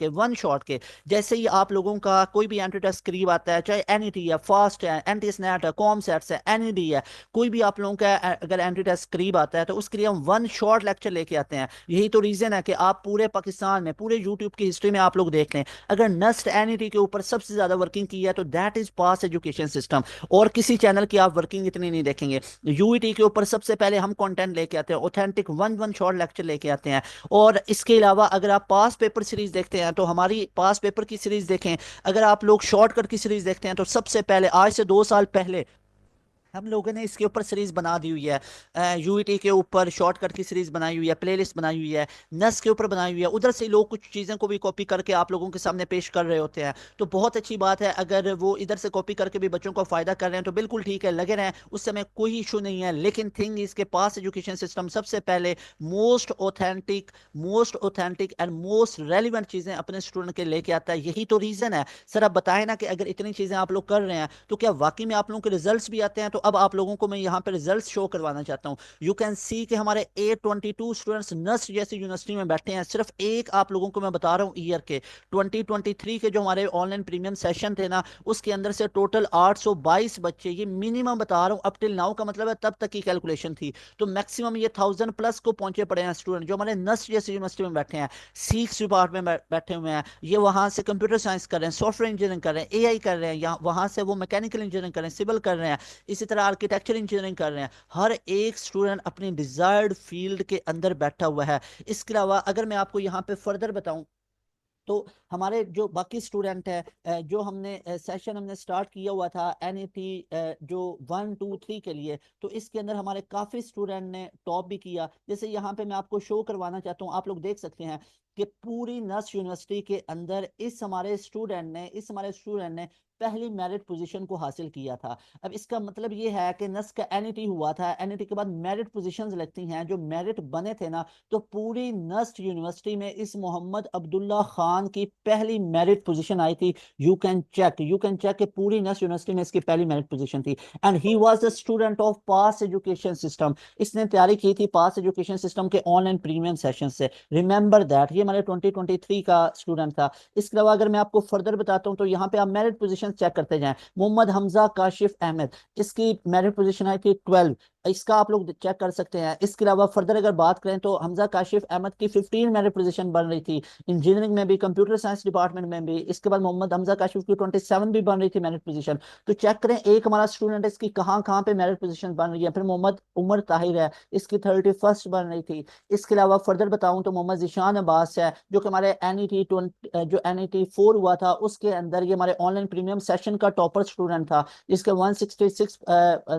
के। जैसे ही आप लोगों का कोई भी एंट्री टेस्ट करीब आता है, चाहे एनईटी है, फास्ट है, एनटी स्नैट है, कॉम सेट्स है, एनईडी है, कोई भी आप लोगों का अगर एंट्री टेस्ट करीब आता है तो उसके लिए हम वन शॉट लेक्चर लेके आते हैं। यही तो रीजन है कि आप पूरे पाकिस्तान में, पूरे यूट्यूब की हिस्ट्री में आप लोग देख लें, अगर नस्ट एनईटी के ऊपर सबसे ज्यादा वर्किंग की है तो that is pass education system. और किसी चैनल की आप वर्किंग इतनी नहीं देखेंगे। यूईटी के ऊपर सबसे पहले हम कंटेंट लेके आते हैं, authentic one one shot lecture लेके आते हैं। और इसके अलावा अगर आप पास पेपर सीरीज देखते हैं तो हमारी पास पेपर की सीरीज देखें, अगर आप लोग शॉर्टकट की सीरीज देखते हैं तो सबसे पहले आज से 2 साल पहले हम लोगों ने इसके ऊपर सीरीज बना दी हुई है, यूईटी के ऊपर शॉर्टकट की सीरीज बनाई हुई है, प्लेलिस्ट बनाई हुई है, नस के ऊपर बनाई हुई है। उधर से लोग कुछ चीज़ों को भी कॉपी करके आप लोगों के सामने पेश कर रहे होते हैं, तो बहुत अच्छी बात है। अगर वो इधर से कॉपी करके भी बच्चों को फायदा कर रहे हैं तो बिल्कुल ठीक है, लगे रहें, उस समय कोई इशू नहीं है। लेकिन थिंग इसके पास एजुकेशन सिस्टम सबसे पहले most authentic and most relevant चीज़ें अपने स्टूडेंट के लेके आता है। यही तो रीज़न है। सर आप बताएं ना कि अगर इतनी चीज़ें आप लोग कर रहे हैं तो क्या वाकई में आप लोगों के रिजल्ट्स भी आते हैं? तो अब आप लोगों को मैं यहाँ पे रिजल्ट्स शो करवाना चाहता हूँ। यू कैन सी कि हमारे 822 स्टूडेंट्स नस्ट जैसी यूनिवर्सिटी में बैठे हैं। सिर्फ एक आप लोगों को मैं बता रहा हूँ, ईयर के 2023 के जो हमारे ऑनलाइन प्रीमियम सेशन थे ना, उसके अंदर से टोटल 822 बच्चे, ये मिनिमम बता रहा हूँ अप टिल नाउ का, मतलब है तब तक की कैलकुलेशन थी, तो मैक्सिमम ये 1000+ को पहुंचे पड़े हैं स्टूडेंट जो हमारे नस्ट जैसी यूनिवर्सिटी में बैठे हैं। सीक्स डिपार्टमेंट में बैठे हुए हैं, ये वहां से कंप्यूटर साइंस कर रहे हैं, सॉफ्टवेयर इंजीनियरिंग कर रहे हैं, एआई कर रहे हैं, यहाँ वहां से वो मैकेनिकल इंजीनियरिंग कर रहे हैं, सिविल कर रहे हैं, इसी तरह आर्किटेक्चर इंजीनियरिंग कर रहे हैं। हर एक स्टूडेंट अपनी डिजायर्ड फील्ड के अंदर बैठा हुआ है। इसके अलावा अगर मैं आपको यहाँ पे फर्दर बताऊं तो हमारे जो बाकी स्टूडेंट है, जो हमने सेशन हमने स्टार्ट किया हुआ था एनईटी जो 1 2 3 के लिए, तो इसके अंदर हमारे काफ़ी स्टूडेंट ने टॉप भी किया। जैसे यहाँ पे मैं आपको शो करवाना चाहता हूँ, आप लोग देख सकते हैं कि पूरी नर्स यूनिवर्सिटी के अंदर इस हमारे स्टूडेंट ने पहली मेरिट पोजीशन को हासिल किया था। अब इसका मतलब ये है कि नस का एनईटी हुआ था, एनईटी के बाद मेरिट पोजीशंस लगती हैं, जो मेरिट बने थे ना, तो पूरी नस्ट यूनिवर्सिटी में इस मोहम्मद अब्दुल्ला खान की पहली मेरिट पोजीशन आई थी। यू कैन चेक कि पूरी नस्ट यूनिवर्सिटी में इसकी पहली मेरिट पोजीशन थी। And he was the student of pass education system. इसने तैयारी की थी पास एजुकेशन सिस्टम के ऑनलाइन प्रीमियम सेशन से। रिमेंबर दैट, ये हमारे 2023 का स्टूडेंट था। इसके अलावा अगर मैं आपको फर्दर बताता हूँ तो यहाँ पे आप मेरिट पोजीशन चेक करते जाएं। मोहम्मद हमजा काशिफ अहमद, इसकी मेरिट पोजीशन आई थी 12, इसका आप लोग चेक कर सकते हैं। इसके अलावा फर्दर अगर बात करें तो हमजा काशिफ अहमद की 15 मेरिट पोजीशन बन रही थी, इंजीनियरिंग में भी, कंप्यूटर साइंस डिपार्टमेंट में भी। इसके बाद मोहम्मद हमजा काशिफ की 27 भी बन रही थी मेरिट पोजीशन। तो चेक करें एक हमारा स्टूडेंट है, इसकी कहाँ कहाँ पे मेरिट पोजीशन बन रही है। फिर मोहम्मद उमर ताहिर है, इसकी 31st बन रही थी। इसके अलावा फर्दर बताऊं तो मोहम्मद जीशान अब्बास है, जो कि हमारे एनईटी जो एनईटी 4 हुआ था उसके अंदर ये हमारे ऑनलाइन प्रीमियम सेशन का टॉपर स्टूडेंट था, जिसके 166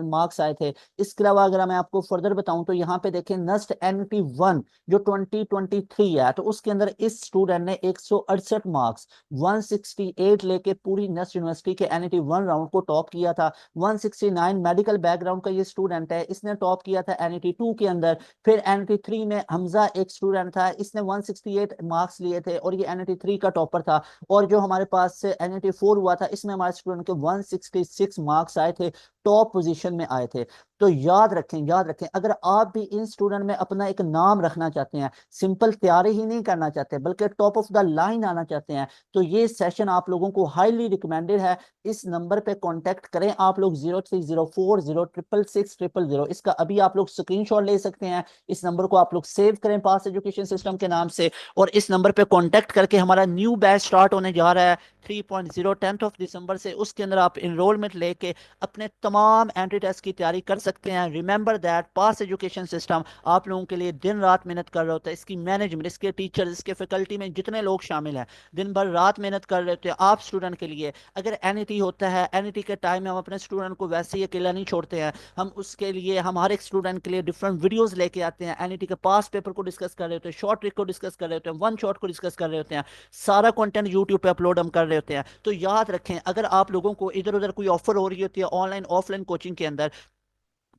मार्क्स आए थे। इसके अलावा अगर मैं आपको फर्दर बताऊं तो यहाँ पे देखें नस्ट एनईटी 1 जो 2023 है, तो उसके अंदर इस स्टूडेंट ने 168 मार्क्स, 168 लेके पूरी नस्ट यूनिवर्सिटी के एनईटी 1 राउंड को टॉप किया था। 169 मेडिकल बैकग्राउंड का ये स्टूडेंट है, इसने टॉप किया था एनईटी 2 के अंदर। फिर एनईटी 3 में हमजा एक स्टूडेंट था, इसने 168 मार्क्स लिए थे और ये एनईटी 3 का टॉपर था। और जो हमारे पास से एनईटी 4 हुआ था, इसमें हमारे स्टूडेंट के 166 मार्क्स आए थे, टॉप पोजीशन में आए थे। तो याद रखें अगर आप भी इन स्टूडेंट में अपना एक नाम रखना चाहते हैं, सिंपल तैयारी ही नहीं करना चाहते बल्कि टॉप ऑफ द लाइन आना चाहते हैं, तो ये सेशन आप लोगों को हाईली रिकमेंडेड है। इस नंबर पे कांटेक्ट करें आप लोग, 0304066600। इसका अभी आप लोग स्क्रीनशॉट ले सकते हैं, इस नंबर को आप लोग सेव करें पास एजुकेशन सिस्टम के नाम से, और इस नंबर पे कांटेक्ट करके हमारा न्यू बैच स्टार्ट होने जा रहा है 3.0 10 दिसंबर से उसके अंदर आप इनरोलमेंट लेके अपने तमाम एंट्री टेस्ट की तैयारी कर सकते हैं। Remember that pass education system आप लोगों के लिए दिन रात मेहनत कर रहा होता है। इसकी मैनेजमेंट, इसके टीचर्स, इसके फैकल्टी में जितने लोग शामिल हैं दिन भर रात मेहनत कर रहे होते हैं आप स्टूडेंट के लिए। अगर एनईटी होता है, एनईटी के टाइम में हम अपने स्टूडेंट को वैसे ही अकेला नहीं छोड़ते हैं। हम उसके लिए, हम हर एक स्टूडेंट के लिए डिफरेंट वीडियोस लेके आते हैं। एनईटी के पास पेपर को डिस्कस कर रहे होते हैं, शॉर्ट ट्रिक को डिस्कस कर रहे होते हैं, वन शॉट को डिस्कस कर रहे होते हैं। सारा कंटेंट यूट्यूब पे अपलोड हम कर रहे होते हैं। तो याद रखें, अगर आप लोगों को इधर उधर कोई ऑफर हो रही होती है ऑनलाइन ऑफलाइन कोचिंग के अंदर,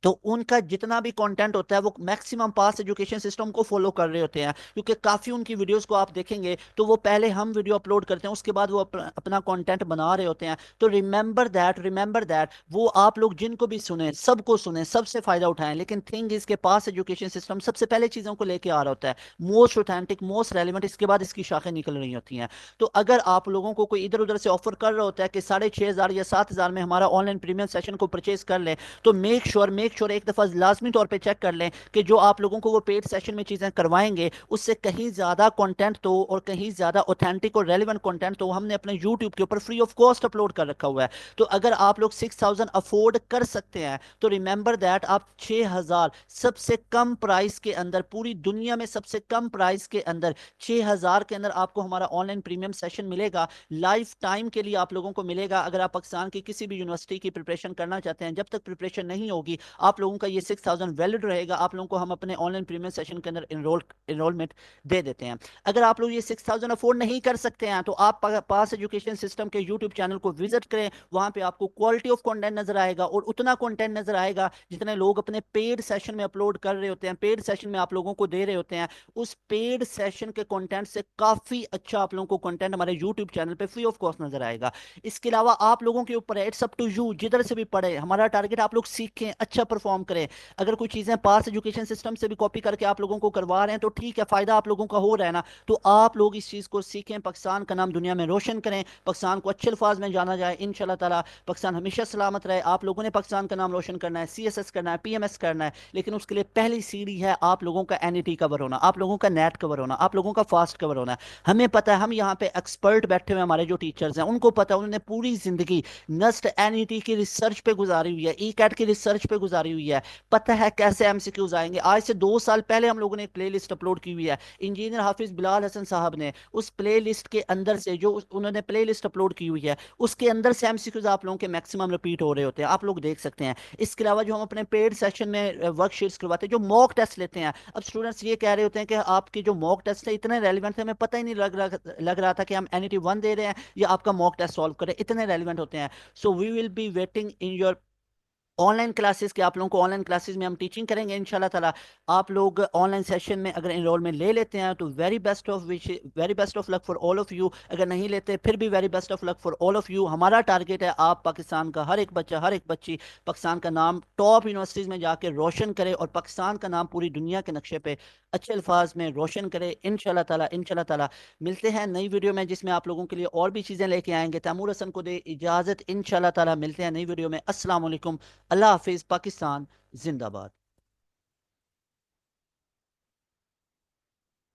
तो उनका जितना भी कंटेंट होता है वो मैक्सिमम पास एजुकेशन सिस्टम को फॉलो कर रहे होते हैं। क्योंकि काफी उनकी वीडियोस को आप देखेंगे तो वो पहले हम वीडियो अपलोड करते हैं, उसके बाद वो अपना कंटेंट बना रहे होते हैं। तो रिमेंबर दैट वो आप लोग जिनको भी सुने, सबको सुने, सबसे फायदा उठाएं। लेकिन थिंग इसके पास एजुकेशन सिस्टम सबसे पहले चीजों को लेके आ रहा होता है, मोस्ट ऑथेंटिक, मोस्ट रेलिवेंट, इसके बाद इसकी शाखें निकल रही होती हैं। तो अगर आप लोगों को कोई इधर उधर से ऑफर कर रहा होता है कि 6,500 या 7,000 में हमारा ऑनलाइन प्रीमियम सेशन को परचेज कर लें, तो मेक श्योर एक दफा लाजमी तौर पे चेक कर लें कि जो आप लोगों को वो पेड सेशन में चीजें करवाएंगे उससे कहीं ज्यादा कंटेंट तो, और कहीं ज्यादा ऑथेंटिक और रेलिवेंट कंटेंट तो हमने अपने यूट्यूब के ऊपर फ्री ऑफ कॉस्ट अपलोड कर रखा हुआ है। तो अगर आप लोग 6,000 अफोर्ड कर सकते हैं तो रिमेंबर दैट आप 6,000 सबसे कम प्राइस के अंदर, पूरी दुनिया में सबसे कम प्राइस के अंदर 6,000 के अंदर आपको हमारा ऑनलाइन प्रीमियम सेशन मिलेगा। लाइफ टाइम के लिए आप लोगों को मिलेगा। अगर आप पाकिस्तान की किसी भी यूनिवर्सिटी की प्रिपरेशन करना चाहते हैं, जब तक प्रिपरेशन नहीं होगी आप लोगों का ये 6,000 वैलिड रहेगा। आप लोगों को हम अपने ऑनलाइन प्रीमियम सेशन के अंदर इनरोलमेंट दे देते हैं। अगर आप लोग ये 6,000 अफोर्ड नहीं कर सकते हैं तो आप पास एजुकेशन सिस्टम के यूट्यूब चैनल को विजिट करें। वहां पे आपको क्वालिटी ऑफ कंटेंट नजर आएगा और उतना कंटेंट नजर आएगा जितने लोग अपने पेड सेशन में अपलोड कर रहे होते हैं, पेड सेशन में आप लोगों को दे रहे होते हैं। उस पेड सेशन के कंटेंट से काफी अच्छा आप लोगों को कंटेंट हमारे यूट्यूब चैनल पे फ्री ऑफ कॉस्ट नजर आएगा। इसके अलावा आप लोगों के ऊपर है, इट्स अप टू यू, जिधर से भी पढ़े। हमारा टारगेट आप लोग सीखें, अच्छा परफॉर्म करें। अगर कोई चीजें पास एजुकेशन सिस्टम से भी कॉपी करके आप लोगों को करवा रहे हैं तो ठीक है, फायदा आप लोगों का हो रहा है ना। तो आप लोग इस चीज को सीखें, पाकिस्तान का नाम दुनिया में रोशन करें, पाकिस्तान को अच्छे अल्फाज में जाना जाए। इंशाल्लाह ताला पाकिस्तान हमेशा सलामत रहे। आप लोगों ने पाकिस्तान का नाम रोशन करना है, सीएसएस करना है, पीएमएस करना है, लेकिन उसके लिए पहली सीढ़ी है आप लोगों का एनईटी कवर होना, आप लोगों का नेट कवर होना, आप लोगों का फास्ट कवर होना है। हमें पता है, हम यहाँ पे एक्सपर्ट बैठे हुए हमारे जो टीचर्स हैं उनको पता है, उन्होंने पूरी जिंदगी नस्ट एनईटी की रिसर्च पे गुजारी हुई है, ई कैट की रिसर्च पे गुजारी हुई है। पता है कैसे एमसीक्यूज आएंगे। आज से 2 साल पहले हम लोगों ने एक प्ले लिस्ट अपलोड की हुई है, इंजीनियर हाफिज बिलाल हसन साहब ने। उस प्ले लिस्ट के अंदर से, जो उन्होंने प्ले लिस्ट अपलोड की हुई है उसके अंदर से एमसीक्यूज आप लोगों के मैक्सिमम रिपीट हो रहे होते हैं, आप लोग देख सकते हैं। इसके अलावा जो हम अपने पेड सेशन में वर्कशीट्स करवाते हैं, जो मॉक टेस्ट लेते हैं, अब स्टूडेंट्स ये कह रहे होते हैं कि आपके जो मॉक टेस्ट है इतने रेलिवेंट थे, हमें पता ही नहीं लग रहा था कि हम एनईटी 1 दे रहे हैं या आपका मॉक टेस्ट सॉल्व करें, इतने रेलिवेंट होते हैं। So we will be waiting in your online classes के। आप लोगों को ऑनलाइन क्लासेस में हम टीचिंग करेंगे इंशाल्लाह ताला। आप लोग ऑनलाइन सेशन में अगर इनरोलमेंट ले लेते हैं तो very best of luck for all of you. अगर नहीं लेते फिर भी very best of luck for all of you. हमारा टारगेट है आप पाकिस्तान का हर एक बच्चा, हर एक बच्ची पाकिस्तान का नाम टॉप यूनिवर्सिटीज में जाके रोशन करे और पाकिस्तान का नाम पूरी दुनिया के नक्शे पे अच्छे अल्फाज में रोशन करे इंशाल्लाह ताला। इंशाल्लाह ताला मिलते हैं नई वीडियो में जिसमें आप लोगों के लिए और भी चीज़ें लेके आएंगे। तैमूर हसन को दे इजाज़त, इंशाल्लाह ताला मिलते हैं नई वीडियो में। अस्सलाम वालेकुम, अल्लाह हाफिज़, पाकिस्तान जिंदाबाद।